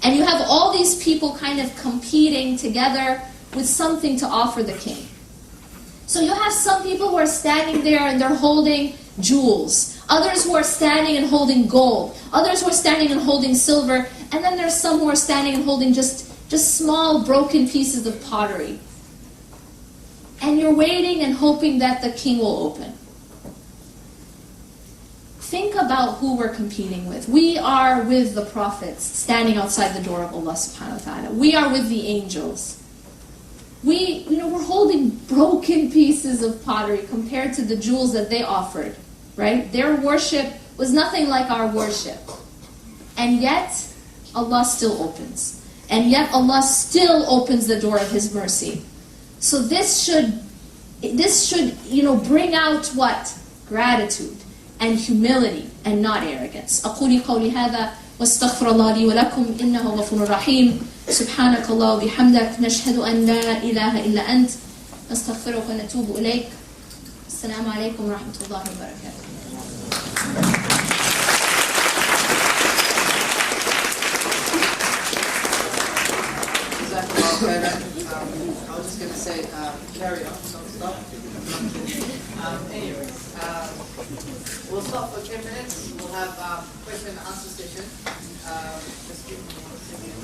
And you have all these people kind of competing together with something to offer the king. So you have some people who are standing there and they're holding jewels. Others who are standing and holding gold. Others who are standing and holding silver. And then there's some who are standing and holding just small broken pieces of pottery. And you're waiting and hoping that the king will open. Think about who we're competing with. We are with the prophets standing outside the door of Allah subhanahu wa ta'ala. We are with the angels. We're holding broken pieces of pottery compared to the jewels that they offered, right? Their worship was nothing like our worship. And yet, Allah still opens. And yet Allah still opens the door of His mercy. So this should bring out what? Gratitude and humility and not arrogance. أقول قولي هذا واستغفر الله لي ولكم إنه غفور رحيم. سبحانك الله وبحمدك نشهد أن لا إله إلا أنت نستغفرك ونتوب إليك. السلام عليكم ورحمة الله وبركاته. I was just going to say, carry on some stuff. We'll stop for 10 minutes. We'll have question and answer session. Just give me 1 second.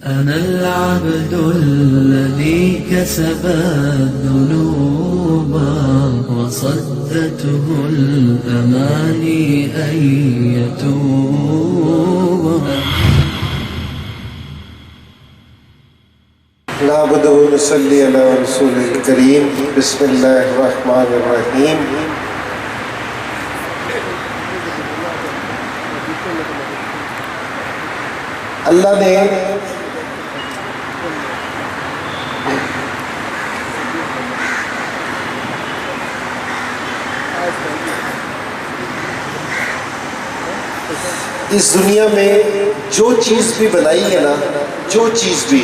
أنا العبد الذي كسب الذنوب وصدته الأماني أن يتوب نعبد ونصلي على رسوله الكريم بسم الله الرحمن الرحيم اللہ نے اس دنیا میں جو چیز بھی بنائی ہے نا جو چیز بھی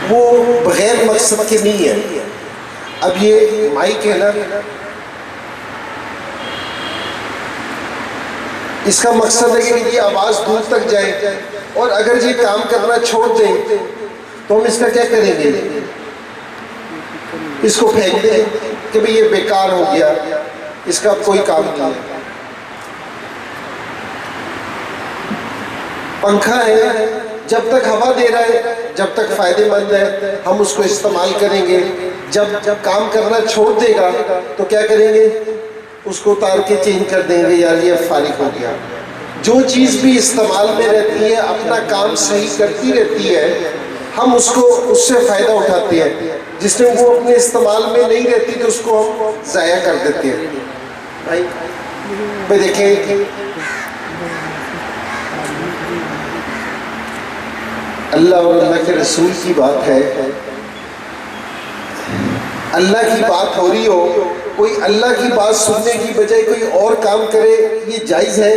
وہ بغیر مقصد کے نہیں ہے اب یہ مائک ہے نا اس کا مقصد ہے کہ یہ آواز دور تک جائے اور اگر یہ کام کرنا چھوڑ دیں تو ہم اس کا کیا کریں گے اس کو پھینک دیں کہ بھئی یہ بیکار ہو گیا اس کا کوئی کام نہیں ہے پنکھا ہے جب تک ہوا دے رہا ہے جب تک فائدے مند ہے ہم اس کو استعمال کریں گے جب کام کرنا چھوڑ دے گا تو کیا کریں گے اس کو اتار کے چینج کر دیں گے یار یہ فارغ ہو گیا جو چیز بھی استعمال میں رہتی ہے اپنا کام صحیح کرتی رہتی ہے ہم اس سے فائدہ اٹھاتے ہیں جس میں وہ اپنے استعمال میں نہیں رہتی تو اس کو ہم ضائع کر دیتے ہیں بھائی دیکھیں اللہ اور اللہ کے رسول کی بات ہے اللہ کی بات ہو رہی ہو کوئی اللہ کی بات سننے کی بجائے کوئی اور کام کرے یہ جائز ہے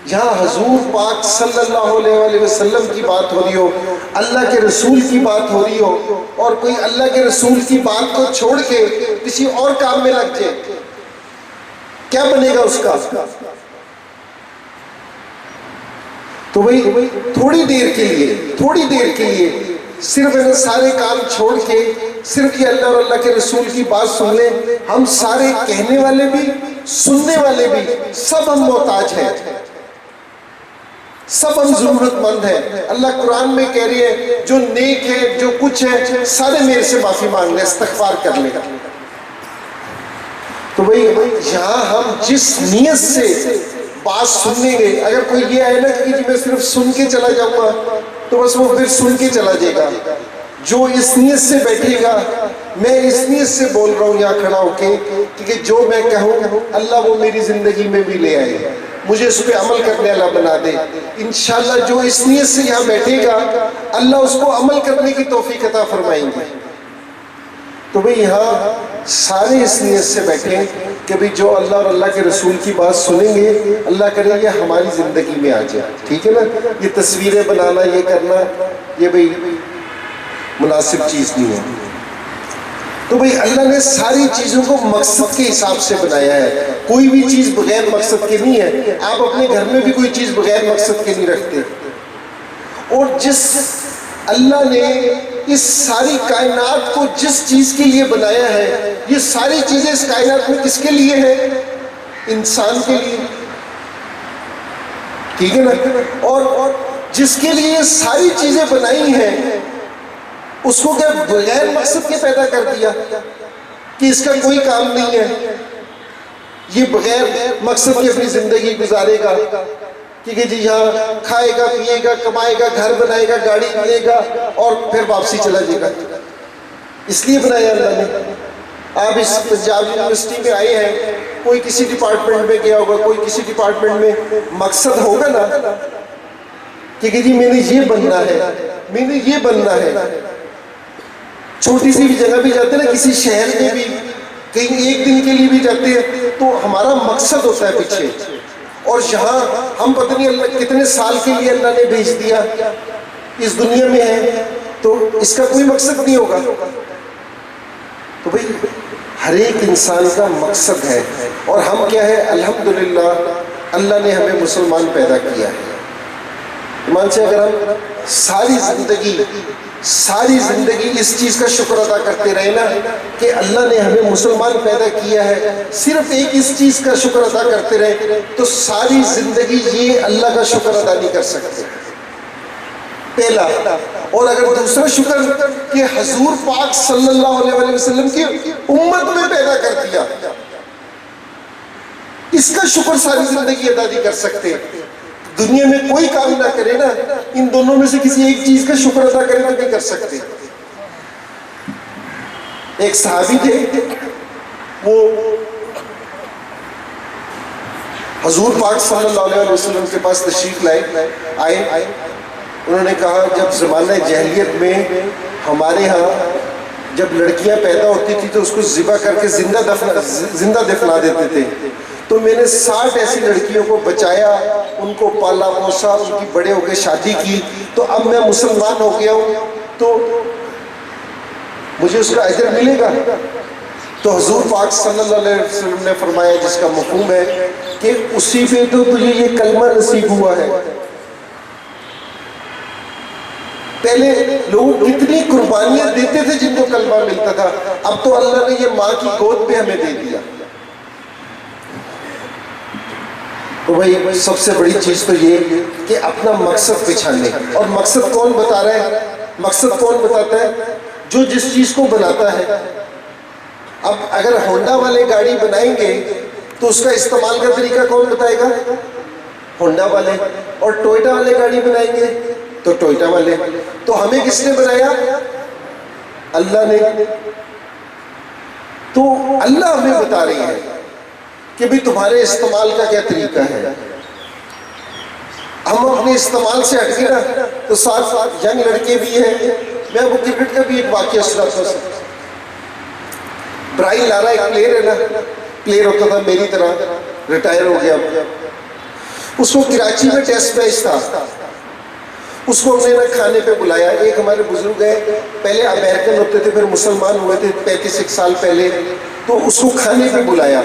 यहाँ हुजूर पाक सल्लल्लाहु अलैहि वसल्लम की बात हो रही हो, अल्लाह के रसूल की बात हो रही हो, और कोई अल्लाह के रसूल की बात को छोड़ के किसी और काम में लग जाए, क्या बनेगा उसका? तो भाई थोड़ी देर के लिए सिर्फ इन सारे काम छोड़ के सिर्फ ये अल्लाह और अल्लाह के रसूल की बात सुन लें। हम सारे कहने वाले भी सुनने वाले भी सब हम मोहताज हैं, सब हम जरूरतमंद हैं। अल्लाह कुरान में कह रही है जो नेक है, जो कुछ है, सारे मेरे से माफी मांग ले, इस्तगफार कर ले। तो भाई यहाँ हम जिस नीयत से बात सुनेंगे, अगर कोई ये है ना कि जी मैं सिर्फ सुन के चला जाऊंगा, तो बस वो फिर सुन के चला जाएगा। जो इस नीयत से बैठेगा, मैं इस नीयत से बोल रहा हूँ यहाँ खड़ा होके कि जो मैं कहूँ अल्लाह वो मेरी जिंदगी में भी ले आए, मुझे उस पर अमल करने वाला बना दे। इंशाल्लाह जो इस नीयत से यहाँ बैठेगा, अल्लाह उसको अमल करने की तौफीक अता फरमाएंगे। तो भाई यहाँ सारे इस नीयत से बैठे कि भाई जो अल्लाह और अल्लाह के रसूल की बात सुनेंगे, अल्लाह करे ये हमारी ज़िंदगी में आ जाए, ठीक है ना। ये तस्वीरें बनाना, ये करना, ये भाई मुनासिब चीज़ नहीं है। तो भाई अल्लाह ने सारी चीज़ों को मकसद के हिसाब से बनाया है, कोई भी चीज़ बगैर मकसद के नहीं है। आप अपने घर में भी कोई चीज़ बगैर मकसद के नहीं रखते। और जिस अल्लाह ने इस सारी कायनात को जिस चीज के लिए बनाया है, ये सारी चीजें इस कायनात में किसके लिए है? इंसान के लिए, ठीक है ना। और जिसके लिए ये सारी चीजें बनाई हैं, उसको क्या बगैर मकसद के पैदा कर दिया कि इसका कोई काम नहीं है, ये बगैर मकसद की अपनी जिंदगी गुजारेगा, ठीक है जी, यहाँ खाएगा, पिएगा, कमाएगा, घर बनाएगा, गाड़ी लेगा और फिर वापसी चला जाएगा। इसलिए बनाया अल्लाह ने। आप इस पंजाब यूनिवर्सिटी में आए हैं, कोई किसी डिपार्टमेंट में गया होगा, कोई किसी डिपार्टमेंट में मकसद होगा ना कि जी मैंने ये बनना है, मैंने ये बनना है। छोटी सी भी जगह भी जाते हैं ना, किसी शहर में भी कहीं एक दिन के लिए भी जाते हैं, तो हमारा मकसद होता है पीछे। और यहाँ हम पता नहीं अल्लाह कितने साल के लिए अल्लाह ने भेज दिया, इस दुनिया में है, तो इसका कोई मकसद नहीं होगा। तो भाई हर एक इंसान का मकसद है। और हम क्या है, अल्हम्दुलिल्लाह अल्लाह ने हमें मुसलमान पैदा किया है। ईमान से अगर हम सारी जिंदगी इस चीज़ का शुक्र अदा करते रहे ना कि अल्लाह ने हमें मुसलमान पैदा किया है, सिर्फ एक इस चीज़ का शुक्र अदा करते रहे, तो सारी जिंदगी ये अल्लाह का शुक्र अदा नहीं कर सकते, पहला। और अगर दूसरा शुक्र कि हुजूर पाक सल्लल्लाहु अलैहि वसल्लम की उम्मत में पैदा कर दिया, इसका शुक्र सारी जिंदगी अदा नहीं कर सकते। दुनिया में कोई काम ना करे ना, इन दोनों में से किसी एक चीज का शुक्र अदा करे तो नहीं कर सकते। एक सहाबी थे, वो हुजूर पाक सल्लल्लाहु अलैहि वसल्लम के पास तशरीफ आए। उन्होंने कहा जब ज़माने जहलियत में हमारे यहाँ जब लड़कियां पैदा होती थी तो उसको ज़िबा करके जिंदा दफना देते थे, तो मैंने 60 ऐसी लड़कियों को बचाया, उनको पाला पोसा, उनकी बड़े होकर शादी की, तो अब मैं मुसलमान हो गया हूँ, तो मुझे उसका अजर मिलेगा। तो हुजूर पाक सल्लल्लाहु अलैहि वसल्लम ने फरमाया, जिसका मफ़हूम है कि उसी पे तो तुझे ये कलमा नसीब हुआ है। पहले लोग कितनी कुर्बानियां देते थे जिनको कलमा मिलता था, अब तो अल्लाह ने ये माँ की गोद में हमें दे दिया। तो भाई सबसे बड़ी चीज़ तो ये कि अपना मकसद पहचानने। और मकसद कौन बता रहा है? मकसद कौन बताता है? जो जिस चीज़ को बनाता है। अब अगर होंडा वाले गाड़ी बनाएंगे तो उसका इस्तेमाल का तरीका कौन बताएगा? होंडा वाले। और टोयोटा वाले गाड़ी बनाएंगे तो टोयोटा वाले। तो हमें किसने बनाया? अल्लाह ने। तो अल्लाह हमें बता रही है कि भाई तुम्हारे इस्तेमाल का क्या तरीका है। हम अपने इस्तेमाल से हट गए ना, तो साथ यंग लड़के भी हैं। मैं वो क्रिकेट का भी एक वाकया सुनाता हूँ। ब्राइन लारा एक प्लेयर है ना, प्लेयर होता था मेरी तरह, रिटायर हो गया। उसको कराची में टेस्ट मैच था, उसको हमने ना खाने पे बुलाया। एक हमारे बुजुर्ग है, पहले अमेरिकन होते थे, फिर मुसलमान हुए थे 35 साल पहले, तो उसको खाने पे बुलाया,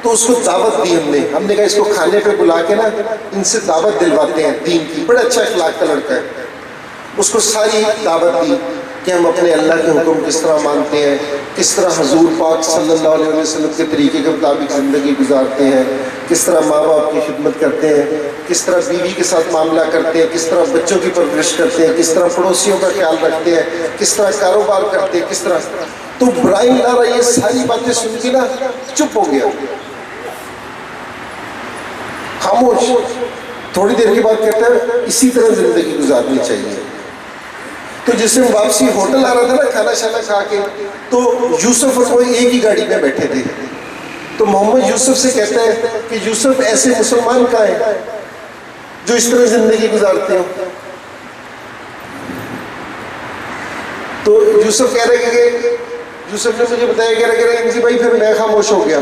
तो उसको दावत दी हमने कहा इसको खाने पे बुला के ना इनसे दावत दिलवाते हैं दीन की, बड़ा अच्छा अखलाक का लड़का है। उसको सारी दावत दी कि हम अपने अल्लाह के हुक्म किस तरह मानते हैं, किस तरह हजूर पाक सल्लल्लाहु अलैहि वसल्लम के तरीके के मुताबिक ज़िंदगी गुजारते हैं, किस तरह माँ बाप की खिदमत करते हैं, किस तरह बीवी के साथ मामला करते हैं, किस तरह बच्चों की परवरिश करते हैं, किस तरह पड़ोसियों का ख्याल रखते हैं, किस तरह कारोबार करते हैं, किस तरह। तो ब्राइन लारा ये सारी बातें सुन के ना चुप हो गया, खामोश। थोड़ी देर के बाद कहता है इसी तरह जिंदगी गुजारनी चाहिए। तो जिस दिन वापसी होटल आ रहा था ना खाना शाना खा के, तो यूसुफ और वो एक ही गाड़ी में बैठे थे। तो मोहम्मद यूसुफ से कहता है कि यूसुफ ऐसे मुसलमान कहाँ हैं जो इस तरह जिंदगी गुजारते हो। तो यूसुफ कह रहे कि यूसुफ ने मुझे बताया, कह रहे इनकी भाई फिर मैं खामोश हो गया।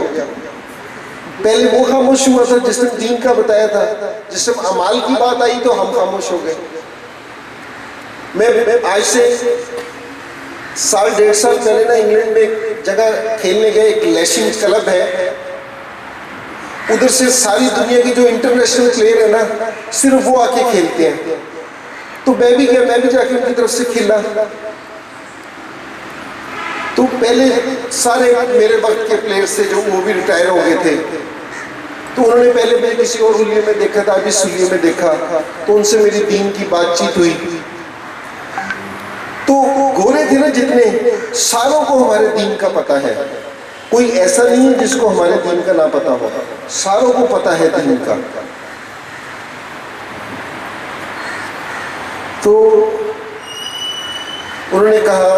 पहले वो खामोश हुआ था जिस दिन दीन का बताया था, जिस दिन अमाल की बात आई तो हम खामोश हो गए। मैं आज से 1.5 साल पहले ना इंग्लैंड में एक जगह खेलने गए, एक लैशिंग क्लब है, उधर से सारी दुनिया के जो इंटरनेशनल प्लेयर है ना सिर्फ वो आके खेलते हैं। तो मैं भी गया, मैं भी जाके उनकी तरफ से खेला। तो पहले सारे मेरे वक्त के प्लेयर्स थे जो वो भी रिटायर हो गए थे, तो उन्होंने पहले मैं किसी और हुलिये में देखा था, अभी इस हुलिये में देखा, तो उनसे मेरी दीन की बातचीत हुई। तो गोरे थे ना जितने, सारों को हमारे दीन का पता है, कोई ऐसा नहीं है जिसको हमारे दीन का ना पता हो, सारों को पता है दीन का। तो उन्होंने कहा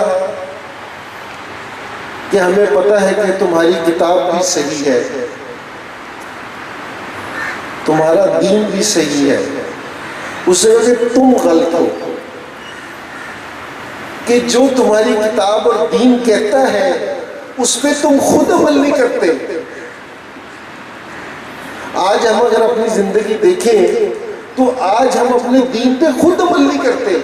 कि हमें पता है कि तुम्हारी किताब भी सही है, तुम्हारा दीन भी सही है, उससे कहा कि तुम गलत हो कि जो तुम्हारी किताब और दीन कहता है उस पर तुम खुद अमल नहीं करते। आज हम अगर अपनी जिंदगी देखें तो आज हम अपने दीन पे खुद अमल नहीं करते।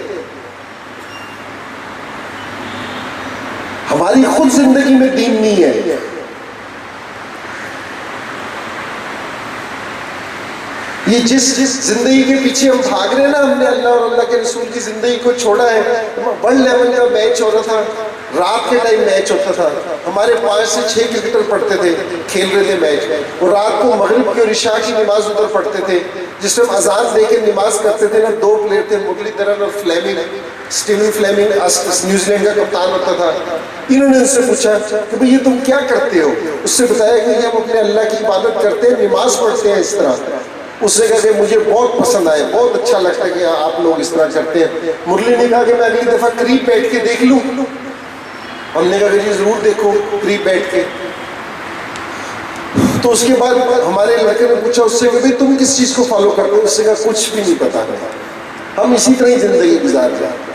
हमारी खुद जिंदगी में दीन नहीं है। ये जिस जिंदगी के पीछे हम भाग रहे हैं ना, हमने अल्लाह और अल्लाह के रसूल की जिंदगी को छोड़ा है। वर्ल्ड लेवल का मैच हो रहा था, रात के टाइम मैच होता था, हमारे 5 से 6 क्रिकेटर पढ़ते थे, खेल रहे थे मैच, और रात को मगरिब की और इशा की नमाज उधर पढ़ते थे। जिस टाइम अजान दे के नमाज करते थे ना, 2 प्लेयर थे, मुरलीधरन और फ्लेमिंग, स्टीवन फ्लेमिंग न्यूजीलैंड का कप्तान होता था। इन्होंने उनसे पूछा कि भाई ये तुम क्या करते हो? उससे बताया कि हम अपने अल्लाह की इबादत करते हैं, नमाज पढ़ते हैं इस तरह। उसने कहा कि मुझे बहुत पसंद आया, बहुत अच्छा लगता है कि आप लोग इस तरह करते हैं। मुरली ने कहा कि मैं अगली दफा करीब बैठ के देख लूं। हमने कहा कि जरूर देखो करीब बैठ के। तो उसके बाद हमारे लड़के ने पूछा उससे कि भाई तुम किस चीज को फॉलो करते हो? उससे कहा कुछ भी नहीं पता है, हम इसी तरह ही जिंदगी गुजार रहे हैं।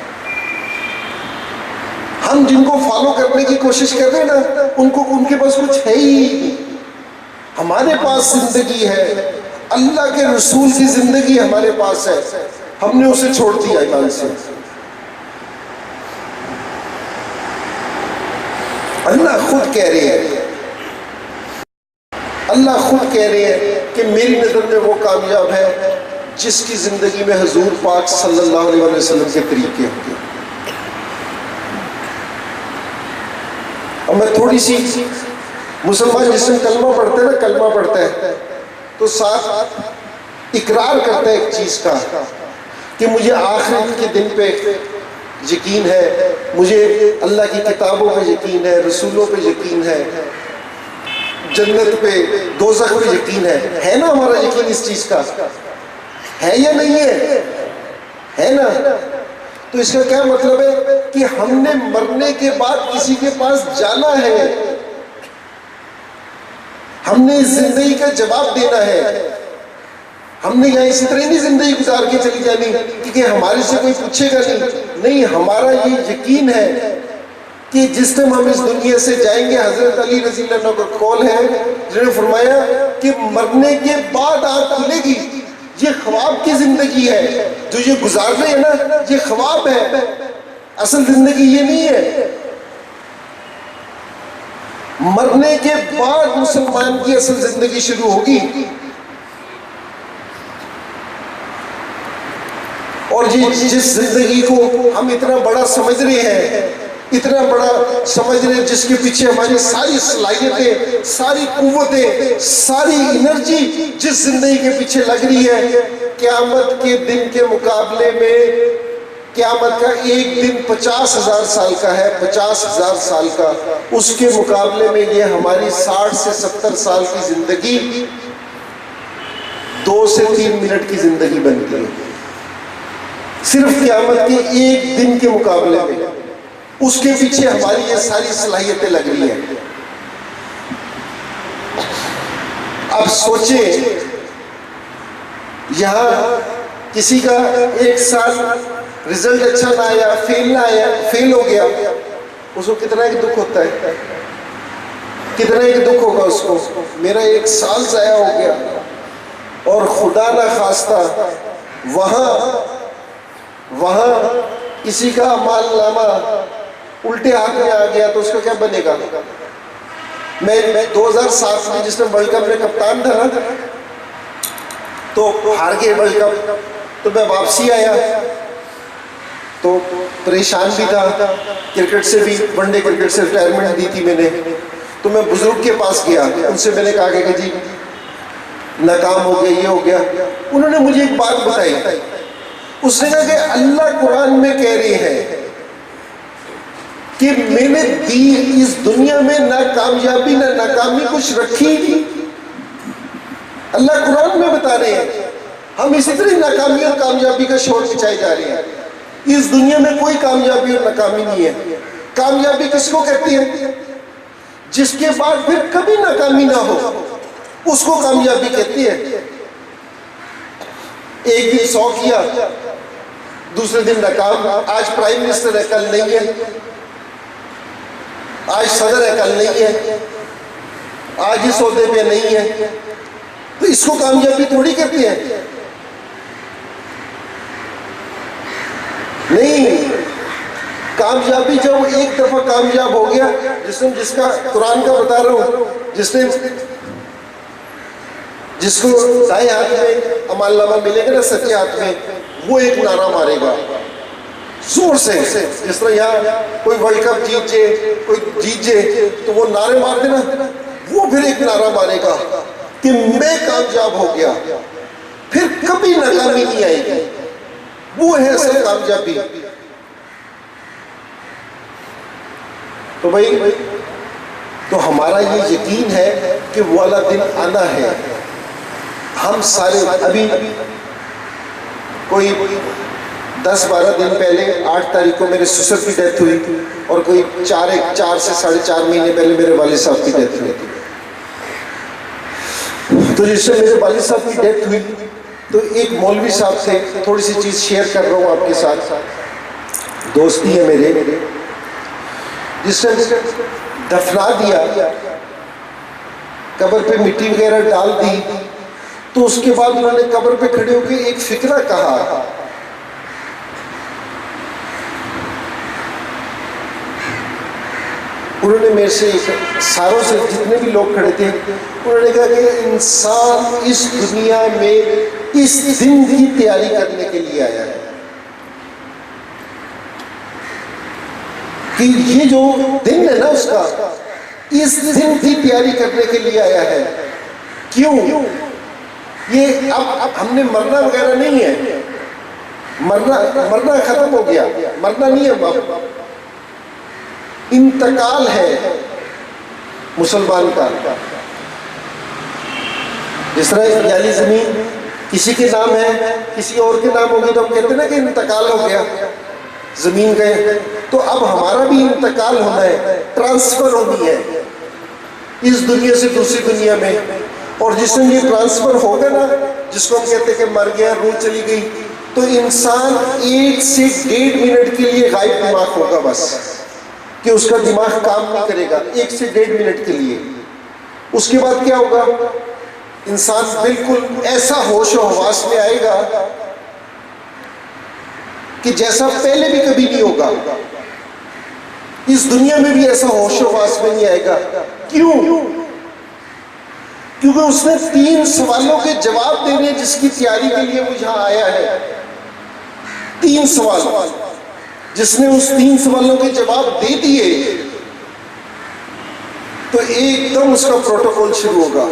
हम जिनको फॉलो करने की कोशिश कर रहे हैं ना, उनको उनके पास कुछ है ही नहीं। हमारे पास जिंदगी है, अल्लाह के रसूल की जिंदगी हमारे पास है, हमने उसे छोड़ दिया ईमान से। अल्लाह खुद कह रहे हैं, अल्लाह खुद कह रहे हैं कि मेरी नजर में वो कामयाब है जिसकी जिंदगी में हुजूर पाक सल्लल्लाहु अलैहि वसल्लम के तरीके होंगे। अब मैं थोड़ी सी, मुसलमान जिसमें कलमा पढ़ते हैं ना, कलमा पढ़ता है तो साथ इकरार करता है एक चीज का कि मुझे आखिरत के दिन पे यकीन है, मुझे अल्लाह की किताबों पे यकीन है, रसूलों पे यकीन है, जन्नत पे, दोज़ख पे यकीन है ना? हमारा यकीन इस चीज का है या नहीं है? है ना? तो इसका क्या मतलब है कि हमने मरने के बाद किसी के पास जाना है, हमने इस जिंदगी का जवाब देना है। हमने यहाँ इसी तरह नहीं जिंदगी गुजार के चली जानी क्योंकि हमारे से कोई पूछेगा नहीं। हमारा ये यकीन है कि जिस टाइम हम इस दुनिया से जाएंगे, हजरत अली रज़ी अल्लाह का कौल है जिन्होंने फरमाया कि मरने के बाद आंख खुलेगी। ये ख्वाब की जिंदगी है, जो ये गुजार रहे हैं ना, ये ख्वाब है, असल जिंदगी ये नहीं है। मरने के बाद मुसलमान की असल जिंदगी शुरू होगी। और जिस जिंदगी को हम इतना बड़ा समझ रहे हैं, इतना बड़ा समझ रहे हैं, जिसके पीछे हमारी सारी सलाहियतें, सारी कुव्वतें, सारी एनर्जी जिस जिंदगी के पीछे लग रही है, क़यामत के दिन के मुकाबले में क़यामत का एक दिन 50,000 साल का है, 50,000 साल का। उसके मुकाबले में ये हमारी 60 से 70 साल की जिंदगी 2 से 3 मिनट की जिंदगी बनती है, सिर्फ क़यामत के एक दिन के मुकाबले में। उसके पीछे हमारी ये सारी सलाहियतें लग रही हैं। अब सोचें, यहां किसी का 1 साल रिजल्ट अच्छा ना आया, फेल ना आया, फेल हो गया, उसको कितना एक दुख होता है, कितना एक दुख होगा उसको, मेरा 1 साल जाया हो गया। और खुदा ना खास्ता वहां किसी का माल नामा उल्टे हाथ में आ गया तो उसका क्या बनेगा। मैं 2007 में जिसमें वर्ल्ड कप में कप्तान था ना, तो हार गए वर्ल्ड कप, तो मैं वापसी आया तो परेशान भी था, क्रिकेट से भी, वनडे क्रिकेट से रिटायरमेंट दी थी मैंने। तो मैं बुजुर्ग के पास गया, उनसे मैंने कहा कि जी नाकाम हो गया, ये हो गया। उन्होंने मुझे एक बात बताई, उसने कहा कि अल्लाह कुरान में कह रहे हैं कि मैंने दी इस दुनिया में ना कामयाबी ना नाकामी कुछ रखी नहीं। अल्लाह कुरान में बता रहे हैं, हम इसी तरह नाकामी और कामयाबी का शोर मचाए जा रहे हैं। इस दुनिया में कोई कामयाबी और नाकामी नहीं है। कामयाबी किसको कहती है? जिसके बाद फिर कभी नाकामी ना हो, उसको कामयाबी कहती है। एक दिन 100 किया, दूसरे दिन नाकाम। आज प्राइम मिनिस्टर है, कल नहीं है। आज सदर है, कल नहीं है। आज ही सौदे पे नहीं है, तो इसको कामयाबी थोड़ी कहती है। नहीं, कामयाबी जब एक दफा कामयाब हो गया, जिसका कुरान का बता रहा हूं, जिसको दाएं हाथ में अमालनामा मिलेगा ना, सच्चे हाथ में, वो एक नारा मारेगा जोर से। जिस तरह यहाँ कोई वर्ल्ड कप जीत जाए, कोई जीत जाए, तो वो नारे मार देना, वो फिर एक नारा मारेगा कि मैं कामयाब हो गया, फिर कभी नाकामी नहीं आएगी। वो है असल कामयाबी। तो भाई, तो हमारा ये यकीन है कि वो वाला दिन आना है। हम सारे अभी कोई 10-12 दिन पहले 8 तारीख को मेरे ससुर की डेथ हुई, और कोई 4 से 4.5 महीने पहले मेरे वालिद साहब की डेथ हुई थी। तो जिससे मेरे वालिद साहब की डेथ हुई, तो एक मौलवी साहब से थोड़ी सी चीज़ शेयर कर रहा हूँ आपके साथ। दोस्ती है मेरे, जिससे दफना दिया, कब्र पे मिट्टी वगैरह डाल दी, तो उसके बाद उन्होंने कब्र पे खड़े होकर एक फिक्रा कहा। उन्होंने मेरे से, सारों से, जितने भी लोग खड़े थे, उन्होंने कहा कि इंसान इस दुनिया में इस दिन की तैयारी करने के लिए आया है, कि ये जो दिन है ना उसका, इस दिन की तैयारी करने के लिए आया है। क्यों? ये अब हमने मरना वगैरह नहीं है, मरना खत्म हो गया, मरना नहीं है, अब इंतकाल है मुसलमान का। जिस तरह यानी जमीन किसी के नाम है, किसी और के नाम होगी, तो हम कहते हैं ना कि इंतकाल हो गया जमीन का। तो अब हमारा भी इंतकाल होना है, ट्रांसफर होनी है इस दुनिया से दूसरी दुनिया में। और जिसमें ये ट्रांसफर होगा ना, जिसको हम कहते हैं कि मर गया, रूह चली गई, तो इंसान 1 से 1.5 मिनट के लिए गायब दिमाग होगा बस, कि उसका दिमाग काम नहीं करेगा 1 से 1.5 मिनट के लिए। उसके बाद क्या होगा, इंसान बिल्कुल ऐसा होश और हवास में आएगा कि जैसा पहले भी कभी नहीं होगा, इस दुनिया में भी ऐसा होश और हवास में नहीं आएगा। क्यों? क्योंकि उसने 3 सवालों के जवाब देने जिसकी तैयारी के लिए वो यहां आया है। 3 सवाल, जिसने उस 3 सवालों के जवाब दे दिए तो एकदम उसका प्रोटोकॉल शुरू होगा।